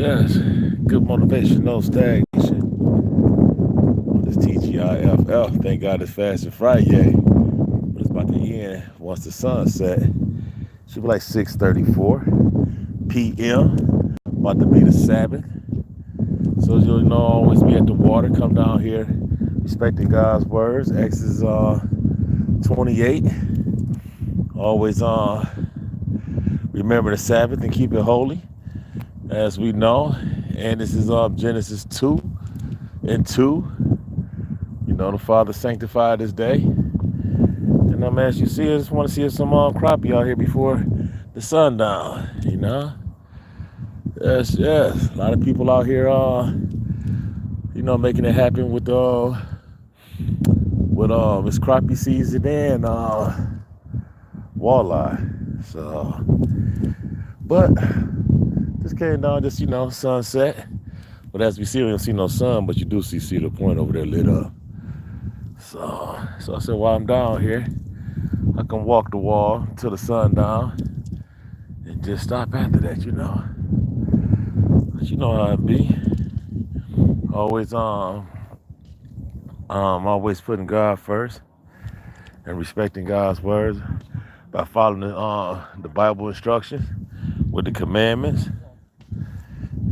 yes. Good motivation, no stagnation. On this TGIFF. Thank God it's Fast and Friday. But it's about to end once the sun set. Should be like 6:34 p.m. About to be the Sabbath. So as you know, always be at the water. Come down here respecting God's words. Exodus 28. Always remember the Sabbath and keep it holy, as we know. And this is Genesis 2 and 2. You know, the Father sanctified this day. And as you see, I just want to see some crappie out here before the sundown, you know. Yes, yes. A lot of people out here, making it happen with it's crappie season and walleye. So, but just came down, sunset. But as we see, we don't see no sun, but you do see Cedar Point over there lit up. So I said, while I'm down here, I can walk the wall till the sun down and just stop after that, you know. But you know how it be. Always putting God first and respecting God's words by following the Bible instructions with the commandments.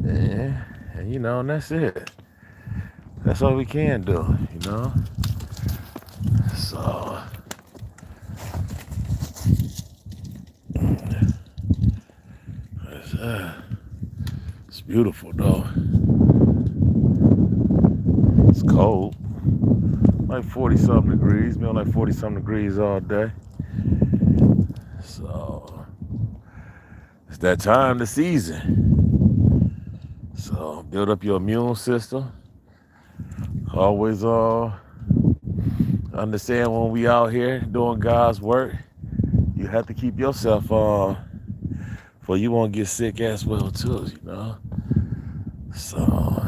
And and that's it. That's all we can do, you know. So it's beautiful though. It's cold. Like 40 something degrees. Been like 40 something degrees all day. So it's that time, the season. So build up your immune system. Always understand when we out here doing God's work, you have to keep yourself for you won't get sick as well too, you know. So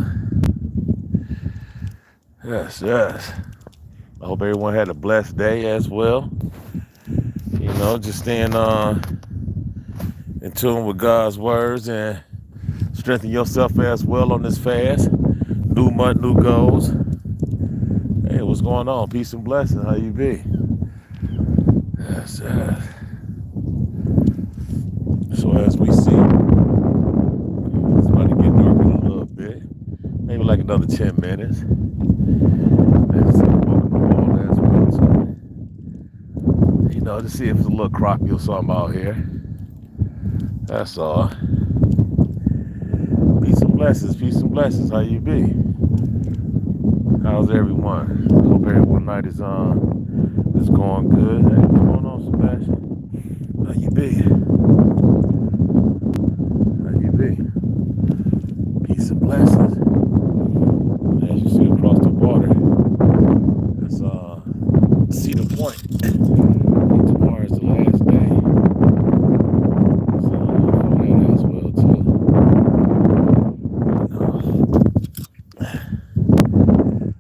yes. I hope everyone had a blessed day as well. You know, just staying in tune with God's words and strengthen yourself as well on this fast. New month, new goals. Hey, what's going on? Peace and blessings. How you be? Yes. So as we see, it's about to get dark in a little bit. Maybe like another 10 minutes. Let's see, welcome to all as well too. You know, to see if it's a little crappie or something out here. That's all. Peace and blessings. How you be? How's everyone? Hope everyone night is going good. Hey, what's going on, Sebastian? How you be? Peace and blessings. As you see across the water, that's Cedar Point. Tomorrow is the last day. So that as well too.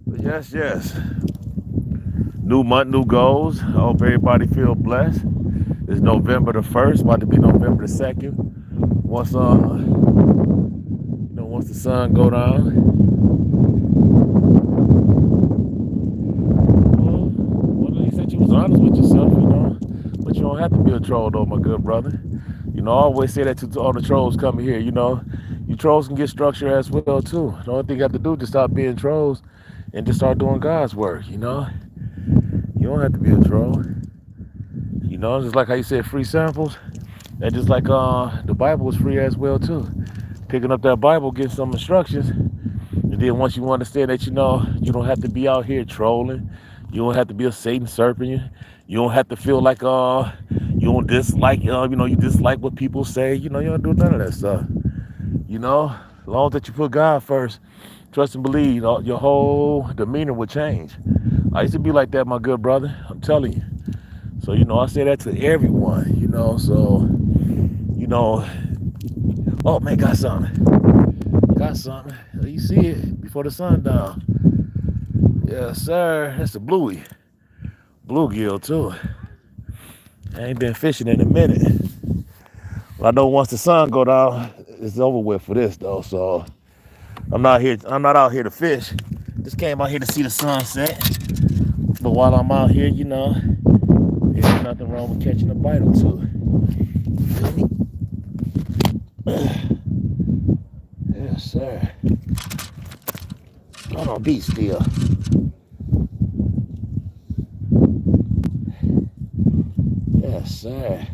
But yes. New month, new goals. I hope everybody feel blessed. It's November the 1st, about to be November the 2nd. Once the sun go down. Well, at least that you was honest with yourself, you know. But you don't have to be a troll though, my good brother. You know, I always say that to all the trolls coming here, you know. You trolls can get structure as well too. The only thing you have to do is just stop being trolls and just start doing God's work, you know. You don't have to be a troll. You know, just like how you said free samples. That just like the Bible was free as well too. Picking up that Bible, getting some instructions, and then once you understand that, you know, you don't have to be out here trolling. You don't have to be a Satan serpent. You don't have to feel like you don't dislike you dislike what people say. You know, you don't do none of that stuff. You know, as long as that you put God first, trust and believe, your whole demeanor will change. I used to be like that, my good brother. I'm telling you. So, you know, I say that to everyone, you know, so, you know, oh man, got something. You see it before the sun down. Yes, sir. That's the bluegie. Bluegill, too. I ain't been fishing in a minute. Well, I know once the sun go down, it's over with for this though. So I'm not here. I'm not out here to fish. Just came out here to see the sunset. But while I'm out here, there's nothing wrong with catching a bite or two. Yes, sir. Hold on, be still. Yes, sir.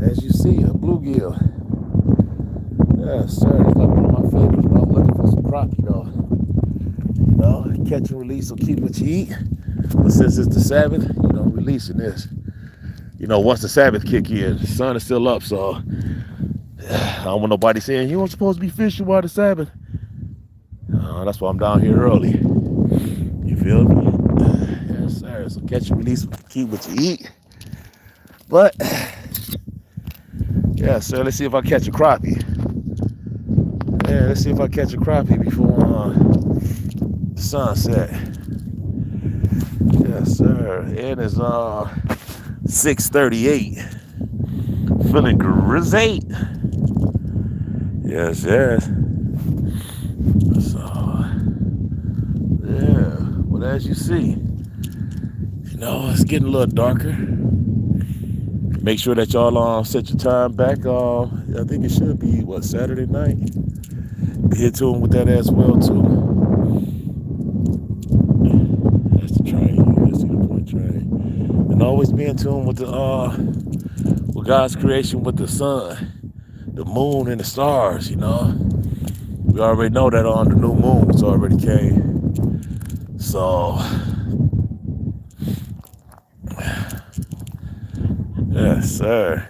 As you see, a bluegill. Yes, sir. It's like one of my favorites, but I'm looking for some crappie, though. Catch and release will keep what you eat. But since it's the Sabbath, releasing this. Once the Sabbath kick in, the sun is still up, so I don't want nobody saying, you weren't supposed to be fishing while the Sabbath. That's why I'm down here early. You feel me? Yes, sir. So catch and release will keep what you eat. But, yeah, sir, let's see if I catch a crappie. Yeah, let's see if I catch a crappie before the sunset. Yes, sir. It is 6:38. Feeling great. Yes, yes. So, yeah. Well, as you see, it's getting a little darker. Make sure that y'all set your time back. I think it should be Saturday night. Be here tuned with that as well too. That's the train. You see the point train. And always be in tune with with God's creation, with the sun, the moon, and the stars. We already know that the new moon's already came. So. Yes, sir.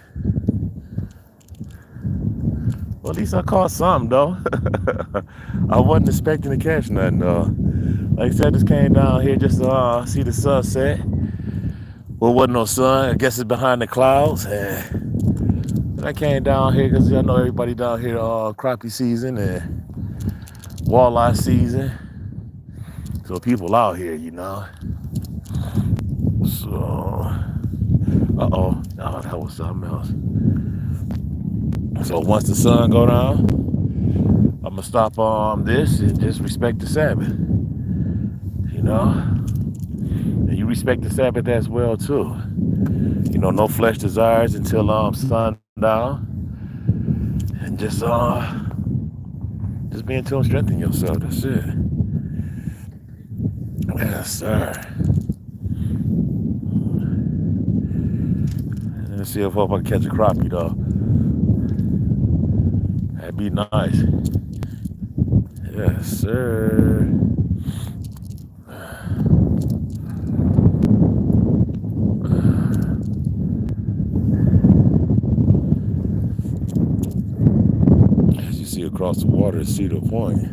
Well, at least I caught something, though. I wasn't expecting to catch nothing, though. Like I said, just came down here just to see the sunset. Well, wasn't no sun. I guess it's behind the clouds. And I came down here because I know everybody down here crappie season and walleye season. So people out here, So... Uh-oh. Oh, that was something else. So once the sun go down, I'm gonna stop this and just respect the Sabbath. And you respect the Sabbath as well too. No flesh desires until sundown. And just be in tune, strengthen yourself. That's it. Yes, sir. Let's see if I can catch a crappie, though. That'd be nice. Yes, sir. As you see across the water at Cedar Point.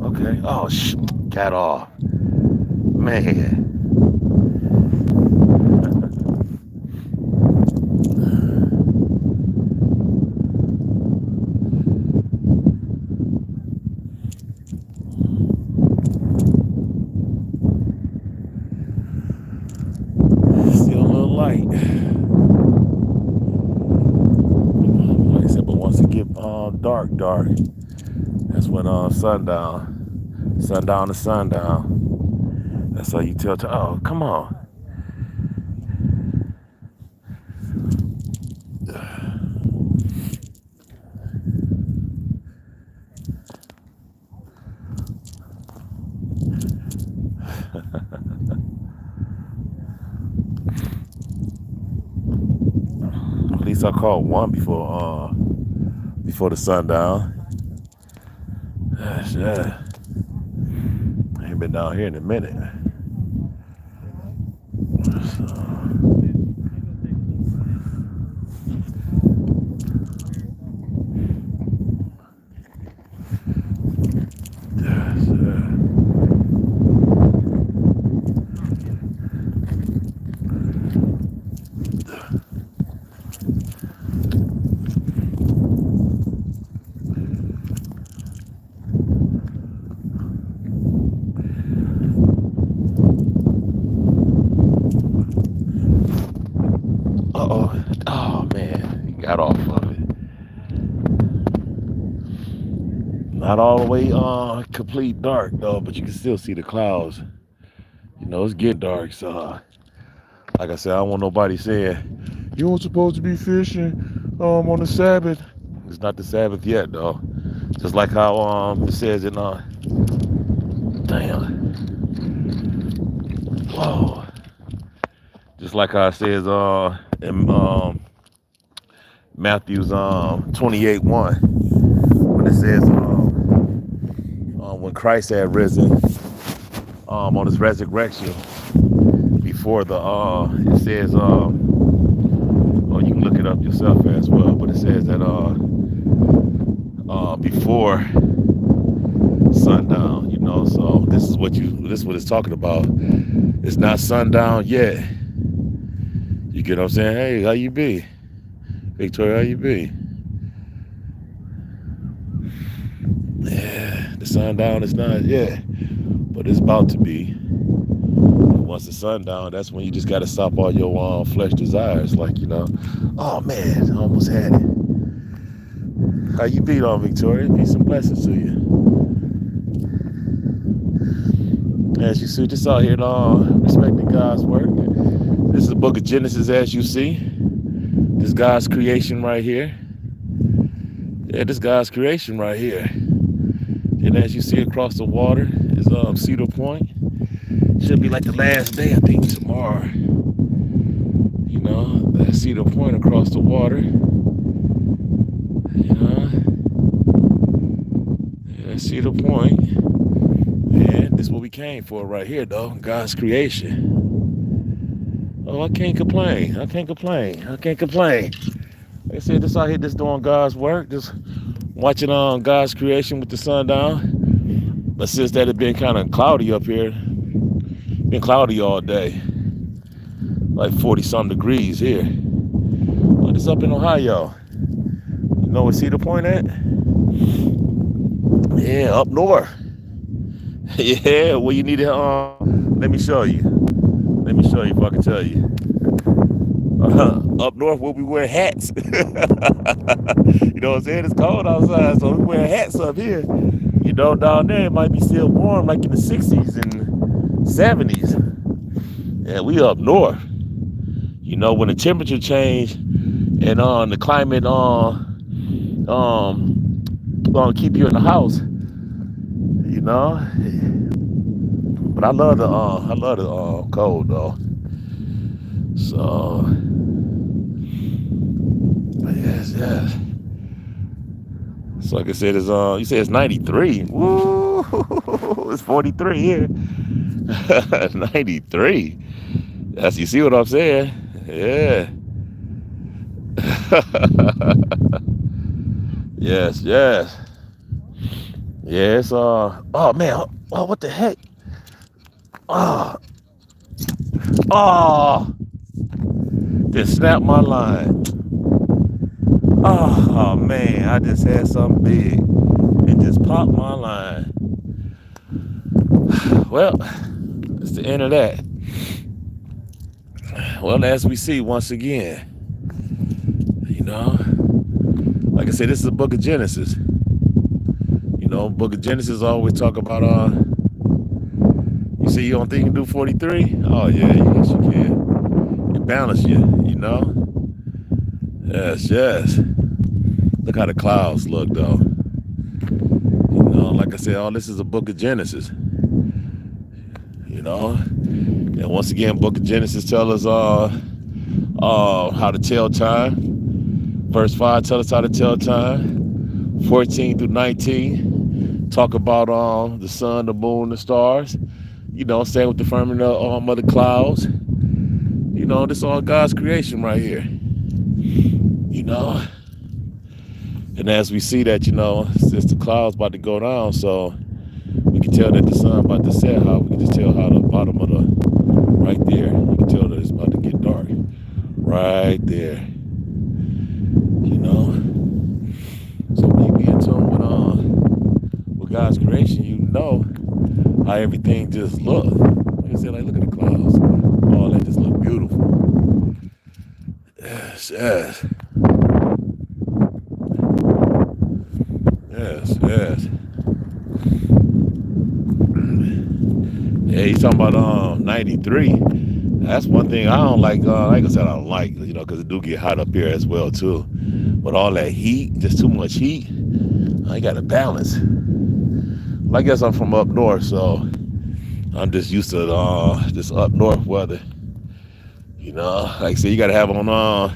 Okay. Oh, cat off. Man. Still a little light. Like I said, but once it get dark, that's when Sundown2Sundown. That's how you tell. Oh, come on. At least I caught one before the sundown. Yeah. I ain't been down here in a minute. So. Oh man, he got off of it. Not all the way complete dark though, but you can still see the clouds. It's getting dark, so like I said, I don't want nobody saying you weren't supposed to be fishing on the Sabbath. It's not the Sabbath yet though. Just like how it says in damn. Whoa. Just like how it says in Matthew's 28:1, when it says when Christ had risen on his resurrection before the it says oh, you can look it up yourself as well, but it says that before sundown, so this is what it's talking about. It's not sundown yet. You get what I'm saying? Hey, how you be? Victoria, how you be? Yeah, the sundown is not yet, but it's about to be. Once the sundown, that's when you just got to stop all your flesh desires. Like, oh man, I almost had it. How you be, Victoria? Peace and blessings to you. As you see, just out here respecting God's work. This is the book of Genesis, as you see. This God's creation right here. Yeah, this God's creation right here. And as you see across the water is Cedar Point. Should be like the last day, I think, tomorrow. That Cedar Point across the water. Yeah, Cedar Point. And this is what we came for right here, though. God's creation. Oh, I can't complain. Like I said, this out here just doing God's work. Just watching God's creation with the sun down. But since that had been kind of cloudy up here, been cloudy all day. Like 40-some degrees here. But it's up in Ohio. You know where Cedar Point at? Yeah, up north. Yeah, well, you need to, let me show you if I can tell you. Up north, we'll be wearing hats. You know what I'm saying? It's cold outside, so we wearing hats up here. Down there, it might be still warm, like in the 60s and 70s. Yeah, we up north. When the temperature change and the climate keep you in the house, But I love the cold though. So yes. So like I said, it's you say it's 93. Woo! It's 43 here. 93. That's, you see what I'm saying? Yeah. Yes. Yes. Oh man. Oh, what the heck? Oh. Just snapped my line. Oh man, I just had something big. It just popped my line. Well, it's the end of that. Well, as we see once again, like I said, this is the book of Genesis. Book of Genesis always talk about you see, you don't think you can do 43? Oh yeah, yes you can. It balance you, Yes. Look how the clouds look though. Like I said, all this is a book of Genesis. And once again, book of Genesis tell us how to tell time. Verse 5 tell us how to tell time. 14 through 19 talk about the sun, the moon, the stars. Staying with the firmament of the clouds. This all God's creation right here. And as we see that, since the clouds about to go down, so we can tell that the sun about to set. How we can just tell how the bottom of the right there. You can tell that it's about to get dark. Right there. So when you be in tune with God's creation, how everything just look. Like I said, look at the clouds. Oh, that just look beautiful. Yes, yes, yes, yes. Yeah, he's talking about 93. That's one thing I don't like I said, I don't like, because it do get hot up here as well too. But all that heat, just too much heat, I got to balance. Well, I guess I'm from up north, so I'm just used to this up north weather. Like I said, you got to have on a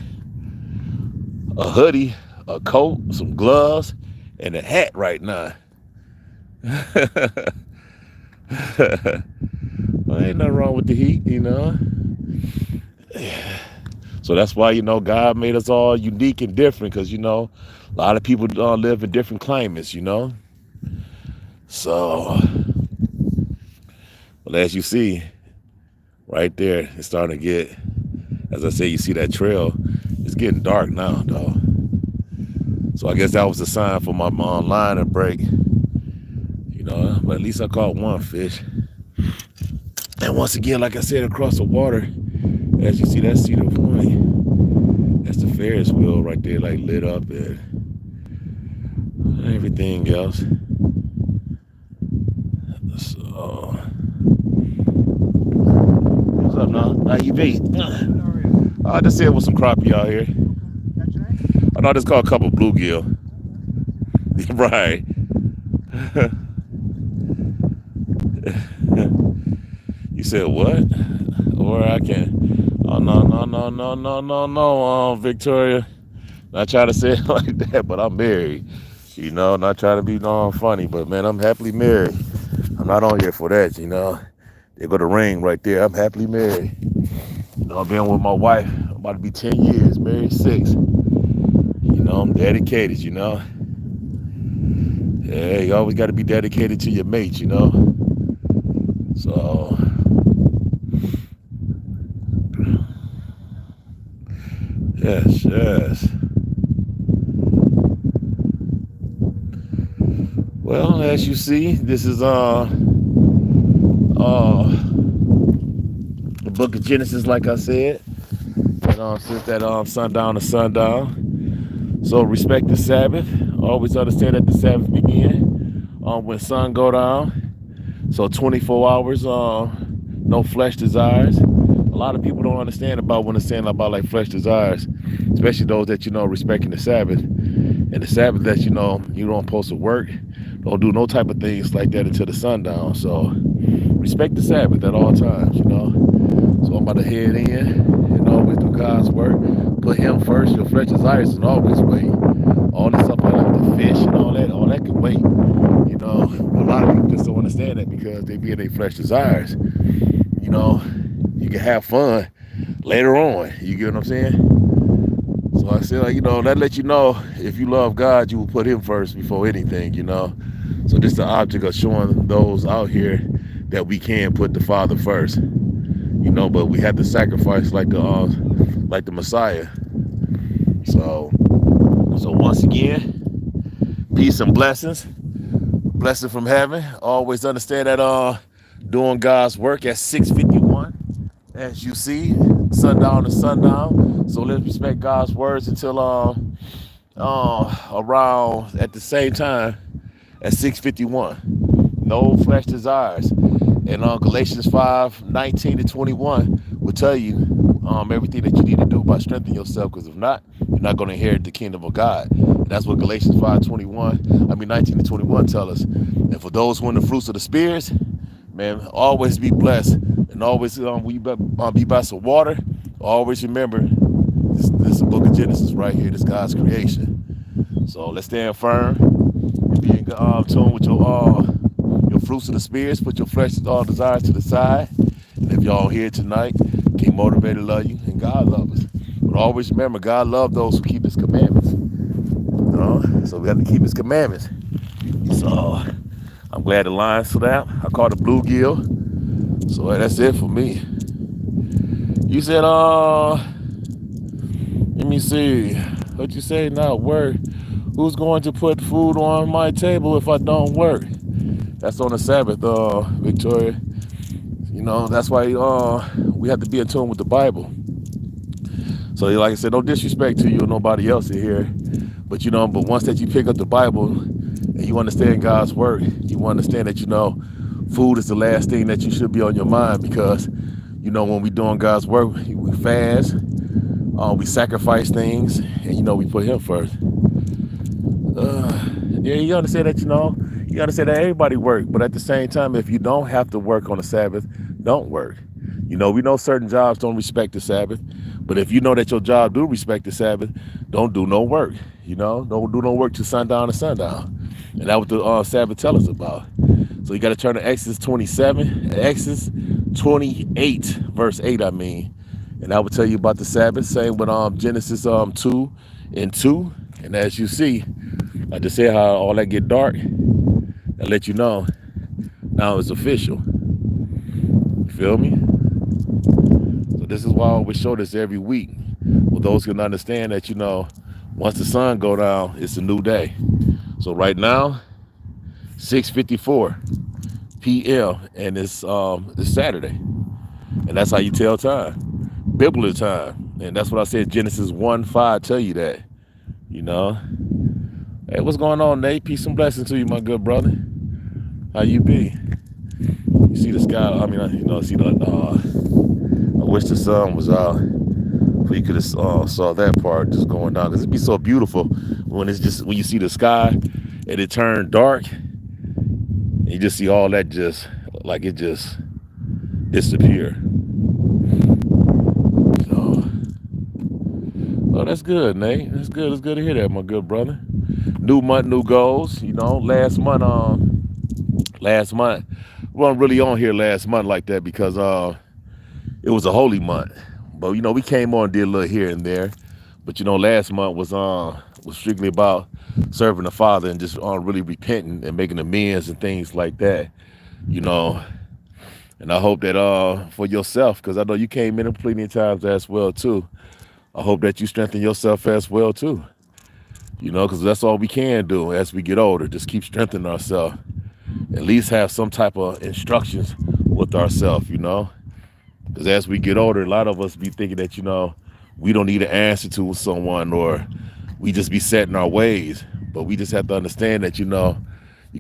hoodie, a coat, some gloves, and a hat right now. Well, ain't nothing wrong with the heat. So that's why, God made us all unique and different because, a lot of people live in different climates. So, but as you see right there, it's starting to get, as I say, you see that trail, it's getting dark now, though. So I guess that was a sign for my line to break. But at least I caught one fish. And once again, like I said, across the water, as you see that Cedar Point, that's the Ferris wheel right there, like lit up and everything else. So, what's up now? How you be? I just said with some crappie out here. I know I just caught a couple bluegill. Right. You said what? Or I can. Oh no, Victoria. Not trying to say it like that, but I'm married. Not trying to be funny, but man, I'm happily married. I'm not on here for that. They go the ring right there. I'm happily married. I've been with my wife. I'm about to be 10 years, married 6. I'm dedicated. Yeah, you always got to be dedicated to your mate. So. Yes. Well, as you see, this is the book of Genesis, like I said. And since that sundown to sundown. So respect the Sabbath. Always understand that the Sabbath begin when sun go down. So 24 hours, no flesh desires. A lot of people don't understand about when it's saying about like flesh desires, especially those that respecting the Sabbath. And the Sabbath that you don't supposed to work, don't do no type of things like that until the sundown. So respect the Sabbath at all times. So I'm about to head in and always do God's work. Put Him first. Your flesh desires can always wait. All this stuff like the fish and all that can wait. A lot of people just don't understand that because they be in their flesh desires. You can have fun later on. You get what I'm saying? So I said, that lets you know if you love God, you will put Him first before anything. So this is the object of showing those out here that we can put the Father first. But we have to sacrifice like the Messiah. So once again, peace and blessings. Blessing from heaven. Always understand that doing God's work at 6:51, as you see, sundown to sundown. So let's respect God's words until around at the same time at 6:51. No flesh desires. And Galatians 5:19-21 will tell you everything that you need to do by strengthening yourself, because if not, you're not going to inherit the kingdom of God. And that's what Galatians 19-21 tell us. And for those who are in the fruits of the spirits, man, always be blessed. And always when you be by some water, always remember this is the book of Genesis right here. This God's creation. So let's stand firm and be in tune with your fruits of the spirits. Put your flesh desires to the side. And if y'all here tonight, keep motivated, love you, and God loves us. But always remember, God loves those who keep His commandments. So we have to keep His commandments. So I'm glad the line stood out. I caught a bluegill. So that's it for me. You said, let me see. What you say now? Word. Who's going to put food on my table if I don't work? That's on the Sabbath, Victoria. That's why we have to be in tune with the Bible. So like I said, no disrespect to you or nobody else in here, but but once that you pick up the Bible and you understand God's word, you understand that food is the last thing that you should be on your mind, because when we doing God's work, we fast, we sacrifice things, and we put Him first. Yeah, you understand that. You understand that everybody work, but at the same time, if you don't have to work on the Sabbath, don't work. We know certain jobs don't respect the Sabbath, but if you know that your job do respect the Sabbath, don't do no work. Don't do no work till sundown to sundown, and that's what the Sabbath tell us about. So you got to turn to Exodus 27, Exodus 28, verse 8. And I will tell you about the Sabbath. Same with Genesis 2 and 2. And as you see, I just said how all that get dark. I let you know now it's official. You feel me? So this is why I always show this every week. Well, those can understand that once the sun go down, it's a new day. So right now, 6:54 p.m. and it's Saturday, and that's how you tell time, biblical time, and that's what I said. Genesis 1:5 tell you that. Hey, what's going on, Nate? Peace and blessings to you, my good brother. How you be? You see the sky? See the. I wish the sun was out, so you could have saw that part just going down, because it'd be so beautiful when you see the sky and it turned dark. You just see all that just disappear. So, oh, that's good, Nate. That's good. It's good to hear that, my good brother. New month, new goals. Last month we weren't really on here last month like that, because it was a holy month. But we came on and did a little here and there. But last month was strictly about serving the Father and just really repenting and making amends and things like that. And I hope that for yourself, because I know you came in plenty of times as well too. I hope that you strengthen yourself as well too. Because that's all we can do as we get older. Just keep strengthening ourselves. At least have some type of instructions with ourselves, Because as we get older, a lot of us be thinking that, we don't need an answer to someone, or we just be set in our ways. But we just have to understand that, you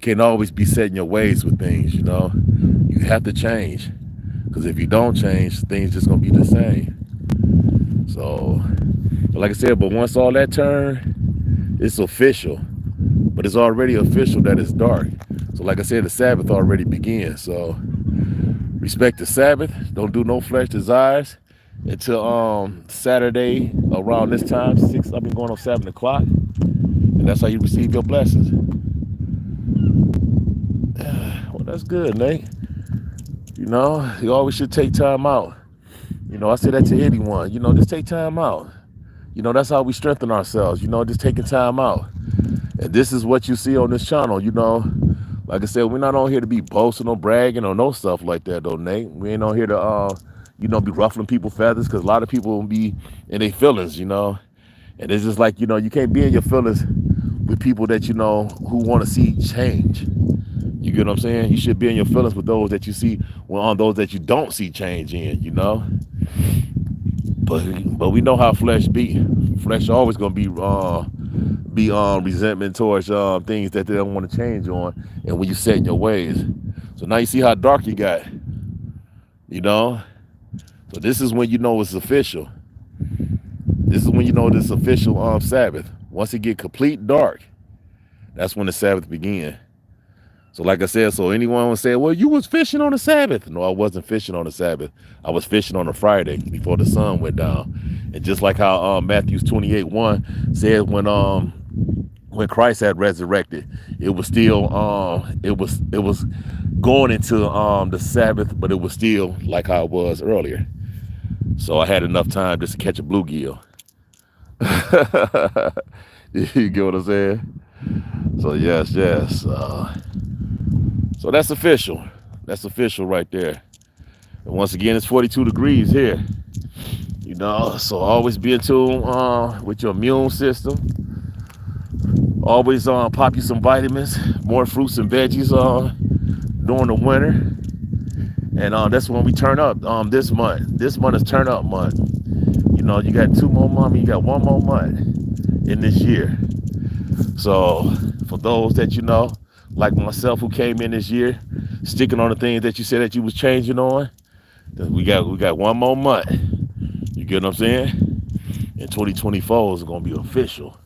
can't always be set in your ways with things, You have to change. Because if you don't change, things just going to be the same. So, like I said, but once all that turn, it's official. But it's already official that it's dark. So like I said, the Sabbath already began. So respect the Sabbath. Don't do no flesh desires until Saturday around this time, 6. I've been going on 7 o'clock. And that's how you receive your blessings. Well, that's good, Nate. You always should take time out. I say that to anyone. Just take time out. That's how we strengthen ourselves. Just taking time out. And this is what you see on this channel. Like I said, we're not on here to be boasting or bragging or no stuff like that, though, Nate. We ain't on here to, be ruffling people's feathers, because a lot of people will be in their feelings, And it's just like, you can't be in your feelings with people that, who want to see change. You get what I'm saying? You should be in your feelings with those that you see, on those that you don't see change in, But we know how flesh be. Flesh always gonna be resentment towards things that they don't want to change on, and when you set in your ways. So now you see how dark you got. So this is when it's official. This is when this official Sabbath. Once it get complete dark, that's when the Sabbath begin. So like I said, so anyone would say, well, you was fishing on the Sabbath. No, I wasn't fishing on the Sabbath. I was fishing on a Friday before the sun went down. And just like how Matthew 28:1 says, when Christ had resurrected, it was still it was going into the Sabbath, but it was still like how it was earlier. So I had enough time just to catch a bluegill. You get what I'm saying? So yes. So that's official. That's official right there. And once again, it's 42 degrees here. So always be in tune with your immune system. Always pop you some vitamins, more fruits and veggies during the winter. And that's when we turn up this month. This month is turn up month. know, you got 2 more months, you got 1 more month in this year. So for those that, you know, like myself, who came in this year, sticking on the things that you said that you was changing on, we got 1 more month. You get what I'm saying? And 2024 is gonna be official.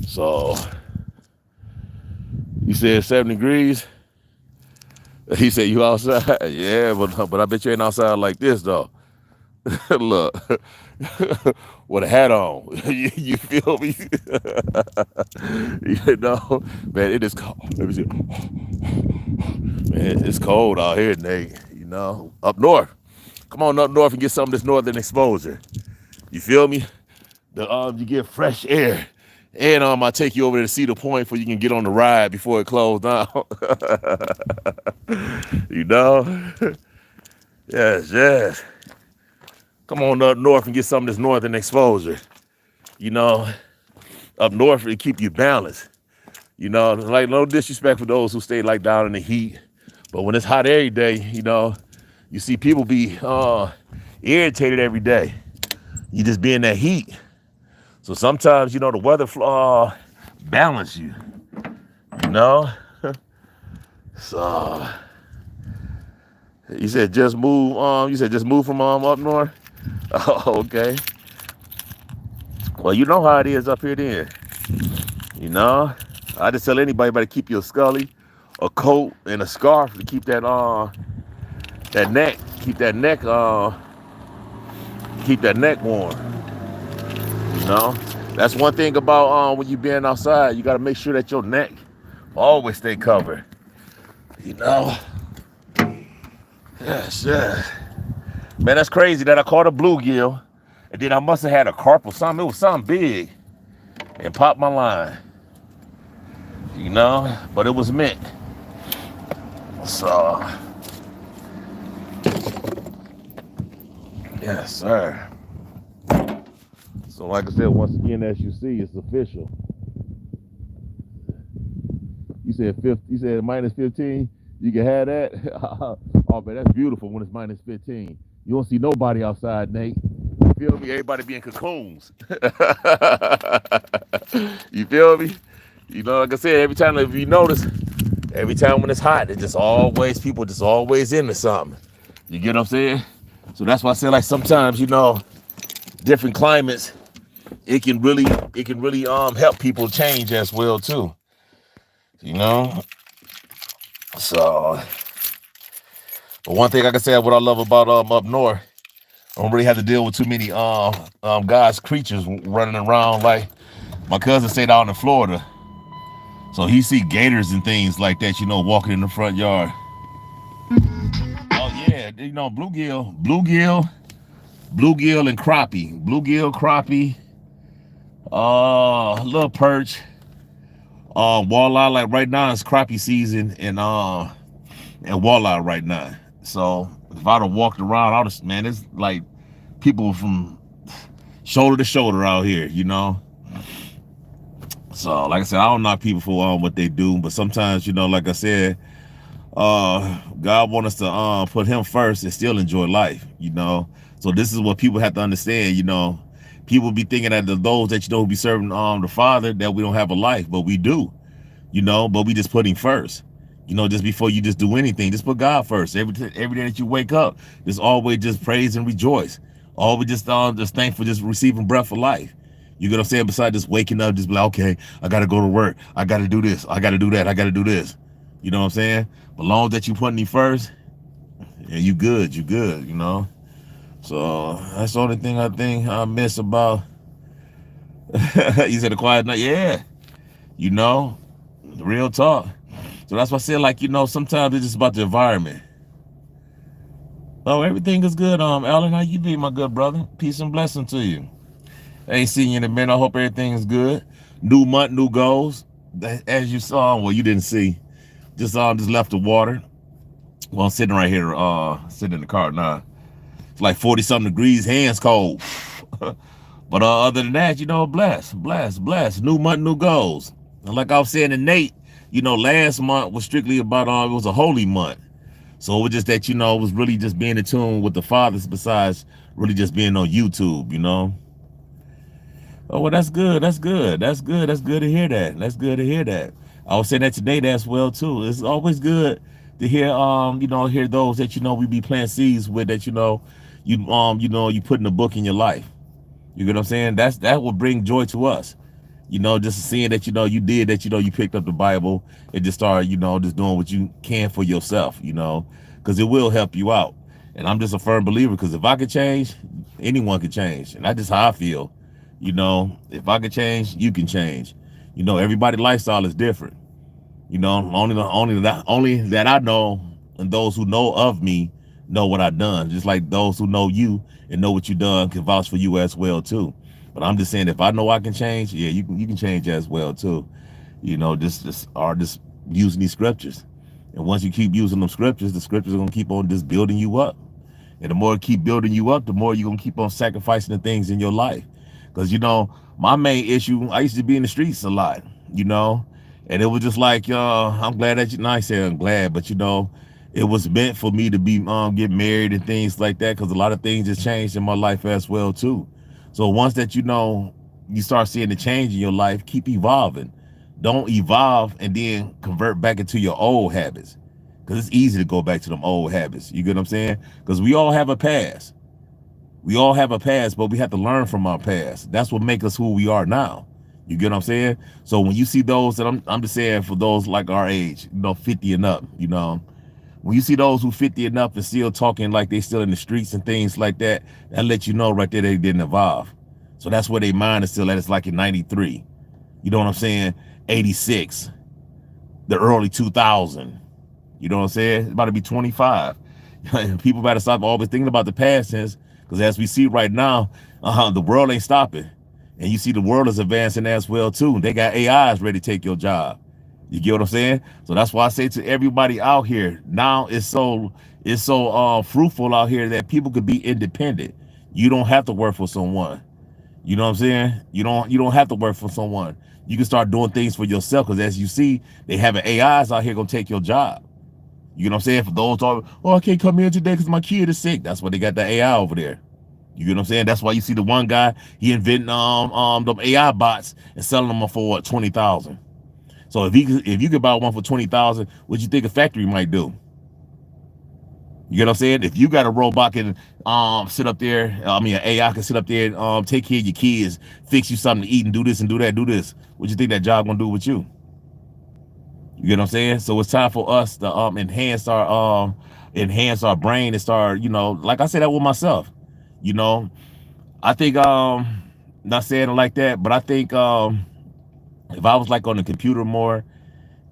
So you said 7 degrees. He said you outside. Yeah, but I bet you ain't outside like this though. Look, with a hat on. You feel me? You know, man, it is cold. Let me see. Man, it's cold out here, Nate. You know, up north. Come on up north and get some of this northern exposure. You feel me? You get fresh air. And I take you over to Cedar Point so you can get on the ride before it closed down. You know? Yes. Come on up north and get some of this northern exposure. You know, up north it keep you balanced. You know, like no disrespect for those who stay like down in the heat, but when it's hot every day, you know, you see people be irritated every day. You just be in that heat. So sometimes, you know, the weather balance you. You know, so you said just move. You said just move from up north. Oh, okay. Well, you know how it is up here then. You know, I just tell anybody to keep your scully, a coat, and a scarf to keep that neck, keep that neck warm. You know, that's one thing about when you being outside, you got to make sure that your neck always stay covered. You know, yes. Man, that's crazy that I caught a bluegill, and then I must have had a carp or something. It was something big, and popped my line. You know, but it was mint. So, yes, sir. So, like I said, once again, as you see, it's official. You said minus 15. You can have that. Oh man, that's beautiful when it's minus 15. You don't see nobody outside, Nate. You feel me? Everybody be in cocoons. You feel me? You know, like I said, every time, if you notice, every time when it's hot, it's just always, people just always into something. You get what I'm saying? So that's why I say, like, sometimes, you know, different climates, it can really help people change as well too. You know? So, but one thing I can say what I love about up north, I don't really have to deal with too many God's creatures running around. Like my cousin stayed out in Florida, so he see gators and things like that, you know, walking in the front yard. Oh yeah, you know, bluegill and crappie, little perch, walleye. Like right now it's crappie season and walleye right now. So if I'd have walked around, man, it's like people from shoulder to shoulder out here, you know. So like I said, I don't knock people for what they do, but sometimes, you know, like I said, God wants us to put him first and still enjoy life, you know. So this is what people have to understand, you know. People be thinking that those that, you know, be serving the Father, that we don't have a life, but we do, you know, but we just put him first. You know, just before you just do anything, just put God first. Every day that you wake up, just always just praise and rejoice. Always just thankful, just receiving breath of life. You get what I'm saying? Besides just waking up, just be like, okay, I got to go to work. I got to do this. I got to do that. I got to do this. You know what I'm saying? But long as that you putting me first, yeah, you good, you know? So that's the only thing I think I miss about, you said a quiet night. Yeah, you know, real talk. So that's why I said, like, you know, sometimes it's just about the environment. Oh, everything is good. Alan, how you be, my good brother? Peace and blessing to you. I ain't seen you in a minute. I hope everything is good. New month, new goals. As you saw, well, you didn't see. Just left the water. Well, I'm sitting right here, sitting in the car now. It's like 40-something degrees, hands cold. But other than that, you know, blessed. New month, new goals. And like I was saying to Nate, you know, last month was strictly about, it was a holy month. So it was just that, it was really just being in tune with the fathers besides really just being on YouTube. Oh, well, that's good. That's good. That's good. That's good to hear that. That's good to hear that. I was saying that today as well too. It's always good to hear hear those that we be planting seeds with, that you put in the book in your life. You get what I'm saying? That will bring joy to us. Just seeing that you did that, you picked up the Bible and just started, just doing what you can for yourself, because it will help you out. And I'm just a firm believer, because if I could change, anyone could change. And that's just how I feel. If I could change, you can change. Everybody's lifestyle is different. Only that I know, and those who know of me know what I've done. Just like those who know you and know what you done can vouch for you as well too. But I'm just saying, if I know I can change, yeah, you can change as well too. Just using these scriptures. And once you keep using them scriptures, the scriptures are gonna keep on just building you up. And the more it keep building you up, the more you're gonna keep on sacrificing the things in your life. Because my main issue, I used to be in the streets a lot, and it was just like, I'm glad that I say I'm glad, but it was meant for me to be get married and things like that, because a lot of things just changed in my life as well too. So once that you start seeing the change in your life, keep evolving. Don't evolve and then convert back into your old habits, because it's easy to go back to them old habits. You get what I'm saying? Because we all have a past. We all have a past, but we have to learn from our past. That's what makes us who we are now. You get what I'm saying? So when you see those that I'm just saying, for those like our age, 50 and up, when you see those who 50 and up and still talking like they still in the streets and things like that, that lets you know right there they didn't evolve. So that's where their mind is still at. It's like in 93. You know what I'm saying? 86, the early 2000. You know what I'm saying? It's about to be 25. People better stop always thinking about the past tense, because as we see right now, the world ain't stopping. And you see the world is advancing as well too. They got AIs ready to take your job. You get what I'm saying? So that's why I say to everybody out here, now it's so fruitful out here that people could be independent. You don't have to work for someone. You know what I'm saying? You don't have to work for someone. You can start doing things for yourself, because as you see, they have AIs out here gonna take your job. You know what I'm saying? For those talking, I can't come here today because my kid is sick. That's why they got the AI over there. You get what I'm saying? That's why you see the one guy, he inventing them AI bots and selling them for what, 20,000. So if you could buy one for 20,000, what you think a factory might do? You get what I'm saying? If you got a robot can sit up there, an AI can sit up there and take care of your kids, fix you something to eat, and do this and do that, do this, what you think that job gonna do with you? You get what I'm saying? So it's time for us to enhance our brain and start, like I said that with myself. I think not saying it like that, but I think if I was like on the computer more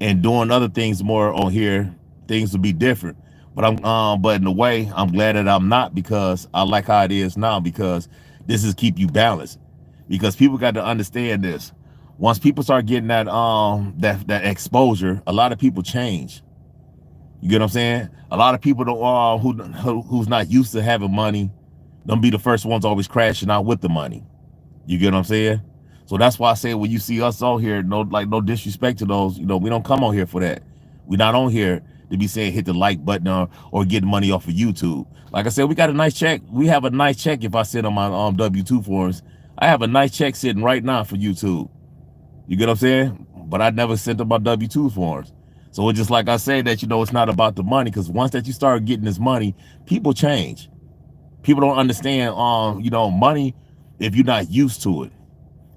and doing other things more on here, things would be different. But in a way, I'm glad that I'm not, because I like how it is now, because this is keep you balanced. Because people got to understand this. Once people start getting that that exposure, a lot of people change. You get what I'm saying? A lot of people don't who's not used to having money, don't be the first ones always crashing out with the money. You get what I'm saying? So that's why I say, when you see us on here, no disrespect to those, we don't come on here for that. We're not on here to be saying hit the like button or get money off of YouTube. Like I said, we got a nice check. We have a nice check. If I sit on my W2 forms, I have a nice check sitting right now for YouTube. You get what I'm saying? But I never sent them my W2 forms. So it's just like I say that, it's not about the money, because once that you start getting this money, people change. People don't understand, money if you're not used to it.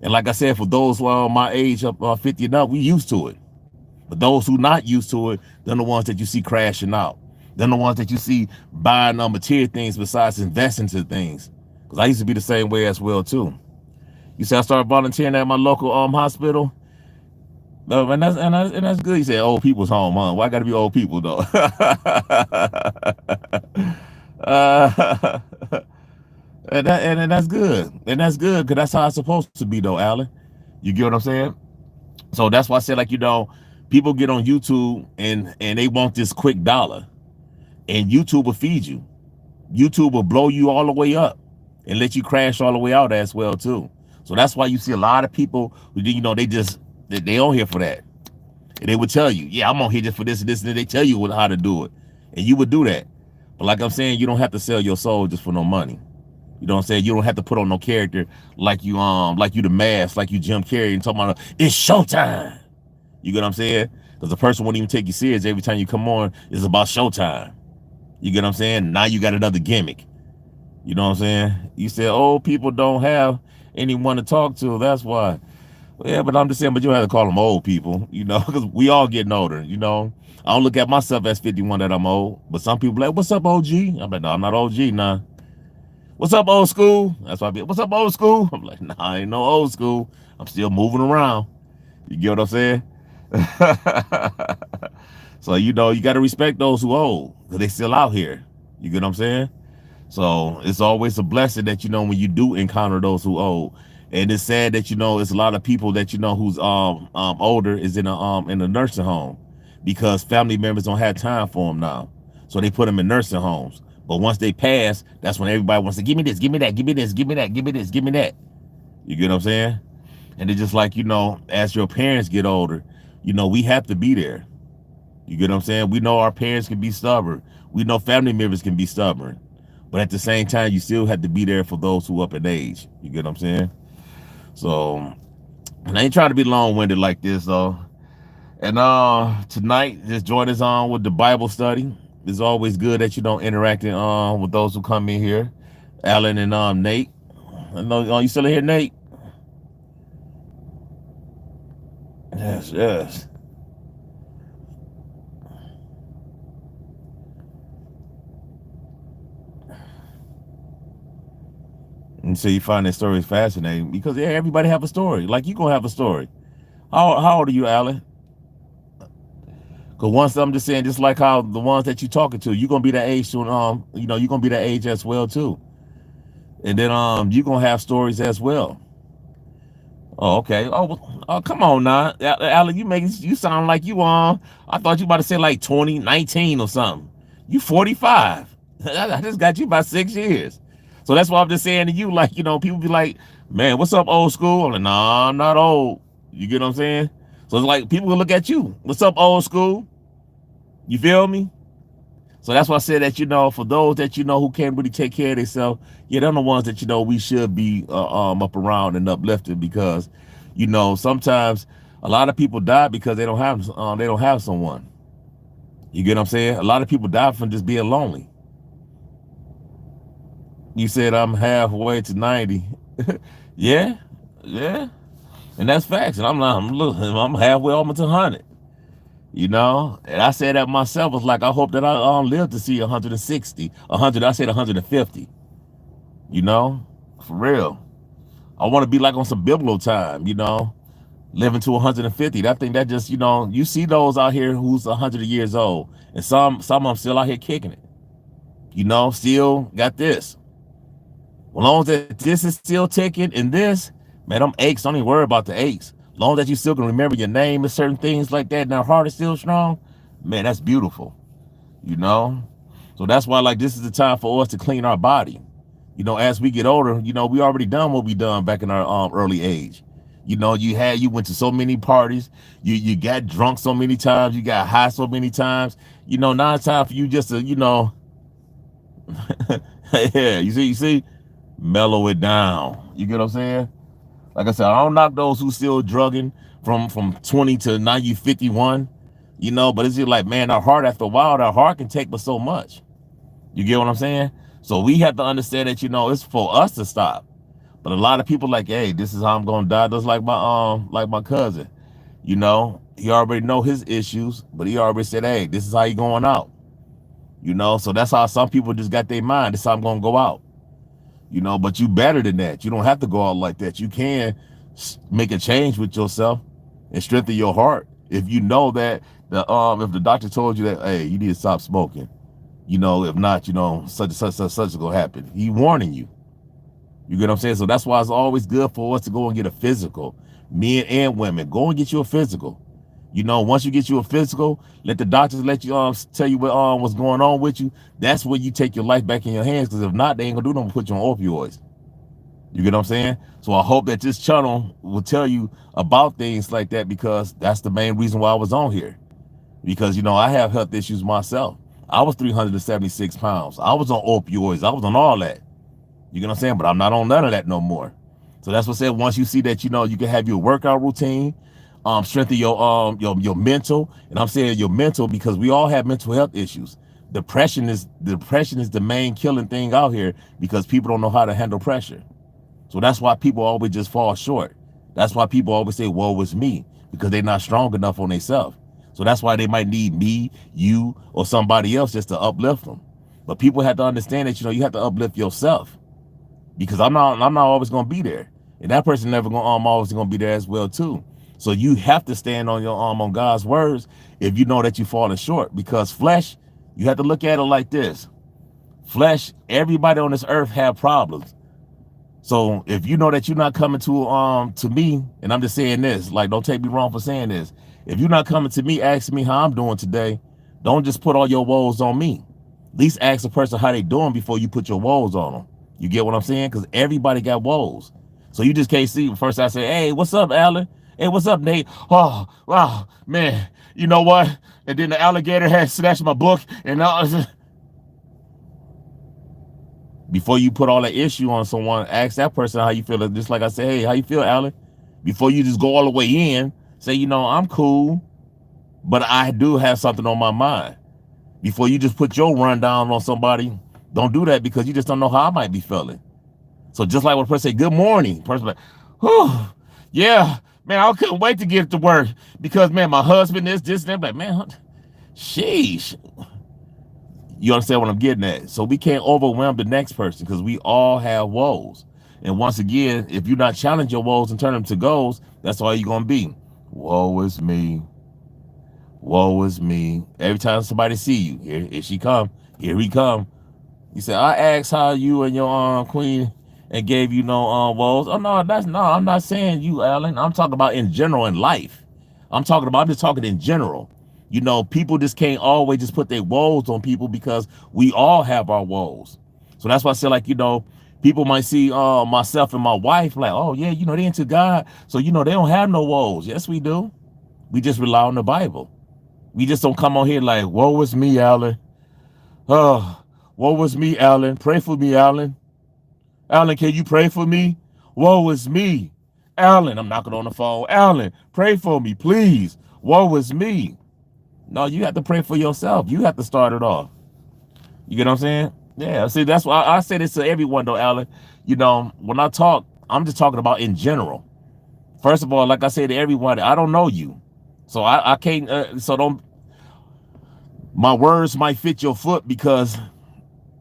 And like I said, for those my age, up 50 and up, we used to it. But those who not used to it, they're the ones that you see crashing out. They're the ones that you see buying material things besides investing to things. Because I used to be the same way as well too. You said I started volunteering at my local hospital. And that's good. You said old people's home, huh? Why got to be old people though? And that's good. And that's good, because that's how it's supposed to be though, Alan. You get what I'm saying? So that's why I said, people get on YouTube and they want this quick dollar, and YouTube will feed you. YouTube will blow you all the way up and let you crash all the way out as well too. So that's why you see a lot of people who, they on here for that. And they would tell you, yeah, I'm on here just for this and this, and they tell you how to do it. and you would do that. But like I'm saying, you don't have to sell your soul just for no money. You know what I'm saying? You don't have to put on no character like you the mask, like you Jim Carrey and talking about it's showtime. You get what I'm saying? Because the person won't even take you serious every time you come on. It's about showtime. You get what I'm saying? Now you got another gimmick. You know what I'm saying? You said old people don't have anyone to talk to. That's why. Yeah, but I'm just saying, but you don't have to call them old people, because we all getting older. I don't look at myself as 51 that I'm old, but some people like, what's up, OG? I'm like, no, I'm not OG, nah. What's up, old school? That's why I be, what's up, old school? I'm like, nah, I ain't no old school. I'm still moving around. You get what I'm saying? So, you got to respect those who old, because they still out here. You get what I'm saying? So it's always a blessing that, when you do encounter those who old. And it's sad that, it's a lot of people that, who's older is in a nursing home, because family members don't have time for them now. So they put them in nursing homes. But once they pass, that's when everybody wants to give me this, give me that, give me this, give me that, give me this, give me that. You get what I'm saying? And it's just like, as your parents get older, we have to be there. You get what I'm saying? We know our parents can be stubborn. We know family members can be stubborn. But at the same time, you still have to be there for those who up in age. You get what I'm saying? So, and I ain't trying to be long-winded like this, though. And tonight, just join us on with the Bible study. It's always good that interacting with those who come in here. Alan and Nate. I know you still in here, Nate? Yes, yes. And so you find that story fascinating because everybody have a story. Like you gonna have a story. How old are you, Alan? Because once I'm just saying, just like how the ones that you talking to, you're gonna be that age soon. You're gonna be that age as well too. And then you're gonna have stories as well. Oh, okay. Oh, come on now, Alan. You sound like you I thought you about to say like 20, 19 or something. You 45. I just got you about 6 years. So that's why I'm just saying to you, like, people be like, man, what's up, old school? I'm like, nah, I'm not old. You get what I'm saying? So it's like people will look at you. What's up, old school? You feel me? So that's why I said that, for those that, who can't really take care of themselves, yeah, they're the ones that, we should be up around and uplifted because, sometimes a lot of people die because they don't have someone. You get what I'm saying? A lot of people die from just being lonely. You said I'm halfway to 90. Yeah, yeah. And that's facts. And I'm halfway almost to 100. And I said that myself. Was like, I hope that I live to see 160, 100. I said 150. For real. I want to be like on some biblical time. Living to 150. I think that just, you see those out here who's 100 years old, and some of them still out here kicking it. Still got this. As long as that this is still ticking and this, man, them aches, don't even worry about the aches. As long as you still can remember your name and certain things like that, and our heart is still strong, man, that's beautiful. So that's why, like, this is the time for us to clean our body. As we get older, we already done what we done back in our early age. You went to so many parties, you got drunk so many times, you got high so many times. Now it's time for you just to, yeah, you see, mellow it down. You get what I'm saying? Like I said, I don't knock those who still drugging from 20 to now you 51, but it's just like, man, our heart, after a while, our heart can take but so much. You get what I'm saying? So we have to understand that, it's for us to stop. But a lot of people like, hey, this is how I'm gonna die. Just like my cousin. He already know his issues, but he already said, hey, this is how you going out. So that's how some people just got their mind. This is how I'm gonna go out. But you better than that. You don't have to go out like that. You can make a change with yourself and strengthen your heart. If you know that if the doctor told you that, hey, you need to stop smoking, if not, such is gonna happen. He warning you. You get what I'm saying? So that's why it's always good for us to go and get a physical. Men and women, go and get you a physical. Once you get you a physical, let the doctors let you tell you what's going on with you. That's when you take your life back in your hands. Because if not, they ain't gonna do nothing but put you on opioids. You get what I'm saying? So I hope that this channel will tell you about things like that, because that's the main reason why I was on here. Because I have health issues myself. I was 376 pounds. I was on opioids. I was on all that. You get what I'm saying? But I'm not on none of that no more. So that's what I said. Once you see that, you can have your workout routine, strengthen your mental. And I'm saying your mental because we all have mental health issues. Depression is the main killing thing out here because people don't know how to handle pressure. So that's why people always just fall short. That's why people always say, woe is me, because they're not strong enough on themselves. So that's why they might need me, you, or somebody else just to uplift them. But people have to understand that, you have to uplift yourself, because I'm not always going to be there. And that person never always going to be there as well too. So you have to stand on your on God's words if you know that you're falling short, because flesh, you have to look at it like this. Flesh, everybody on this earth have problems. So if you know that you're not coming to me, and I'm just saying this, like, don't take me wrong for saying this. If you're not coming to me, asking me how I'm doing today, don't just put all your woes on me. At least ask a person how they doing before you put your woes on them. You get what I'm saying? Because everybody got woes. So you just can't see. First I say, hey, what's up, Alan? Hey, what's up, Nate? Oh, wow, man, you know what? And then the alligator had snatched my book, and before you put all that issue on someone, ask that person how you feel. Just like I say, hey, how you feel, Alan? Before you just go all the way in, say, I'm cool, but I do have something on my mind. Before you just put your rundown on somebody, don't do that, because you just don't know how I might be feeling. So just like when a person say, good morning, person like, oh, yeah, man, I couldn't wait to get to work because, man, my husband is this, and that. Like, man, sheesh. You understand what I'm getting at? So we can't overwhelm the next person, because we all have woes. And once again, if you're not challenge your woes and turn them to goals, that's all you're going to be. Woe is me. Woe is me. Every time somebody see you, here she come. Here he come. You say, I asked how you and your queen and gave you no woes. Oh, no, I'm not saying you, Alan. I'm talking about in general in life. I'm just talking in general. People just can't always just put their woes on people, because we all have our woes. So that's why I say, like, people might see myself and my wife like, oh, yeah, they into God. So, they don't have no woes. Yes, we do. We just rely on the Bible. We just don't come on here like, woe is me, Alan. Oh, woe is me, Alan. Pray for me, Alan. Alan, can you pray for me? Woe is me. Alan, I'm knocking on the phone. Alan, pray for me, please. Woe is me. No, you have to pray for yourself. You have to start it off. You get what I'm saying? Yeah, see, that's why I say this to everyone, though, Alan. When I talk, I'm just talking about in general. First of all, like I said to everyone, I don't know you. So I can't, my words might fit your foot, because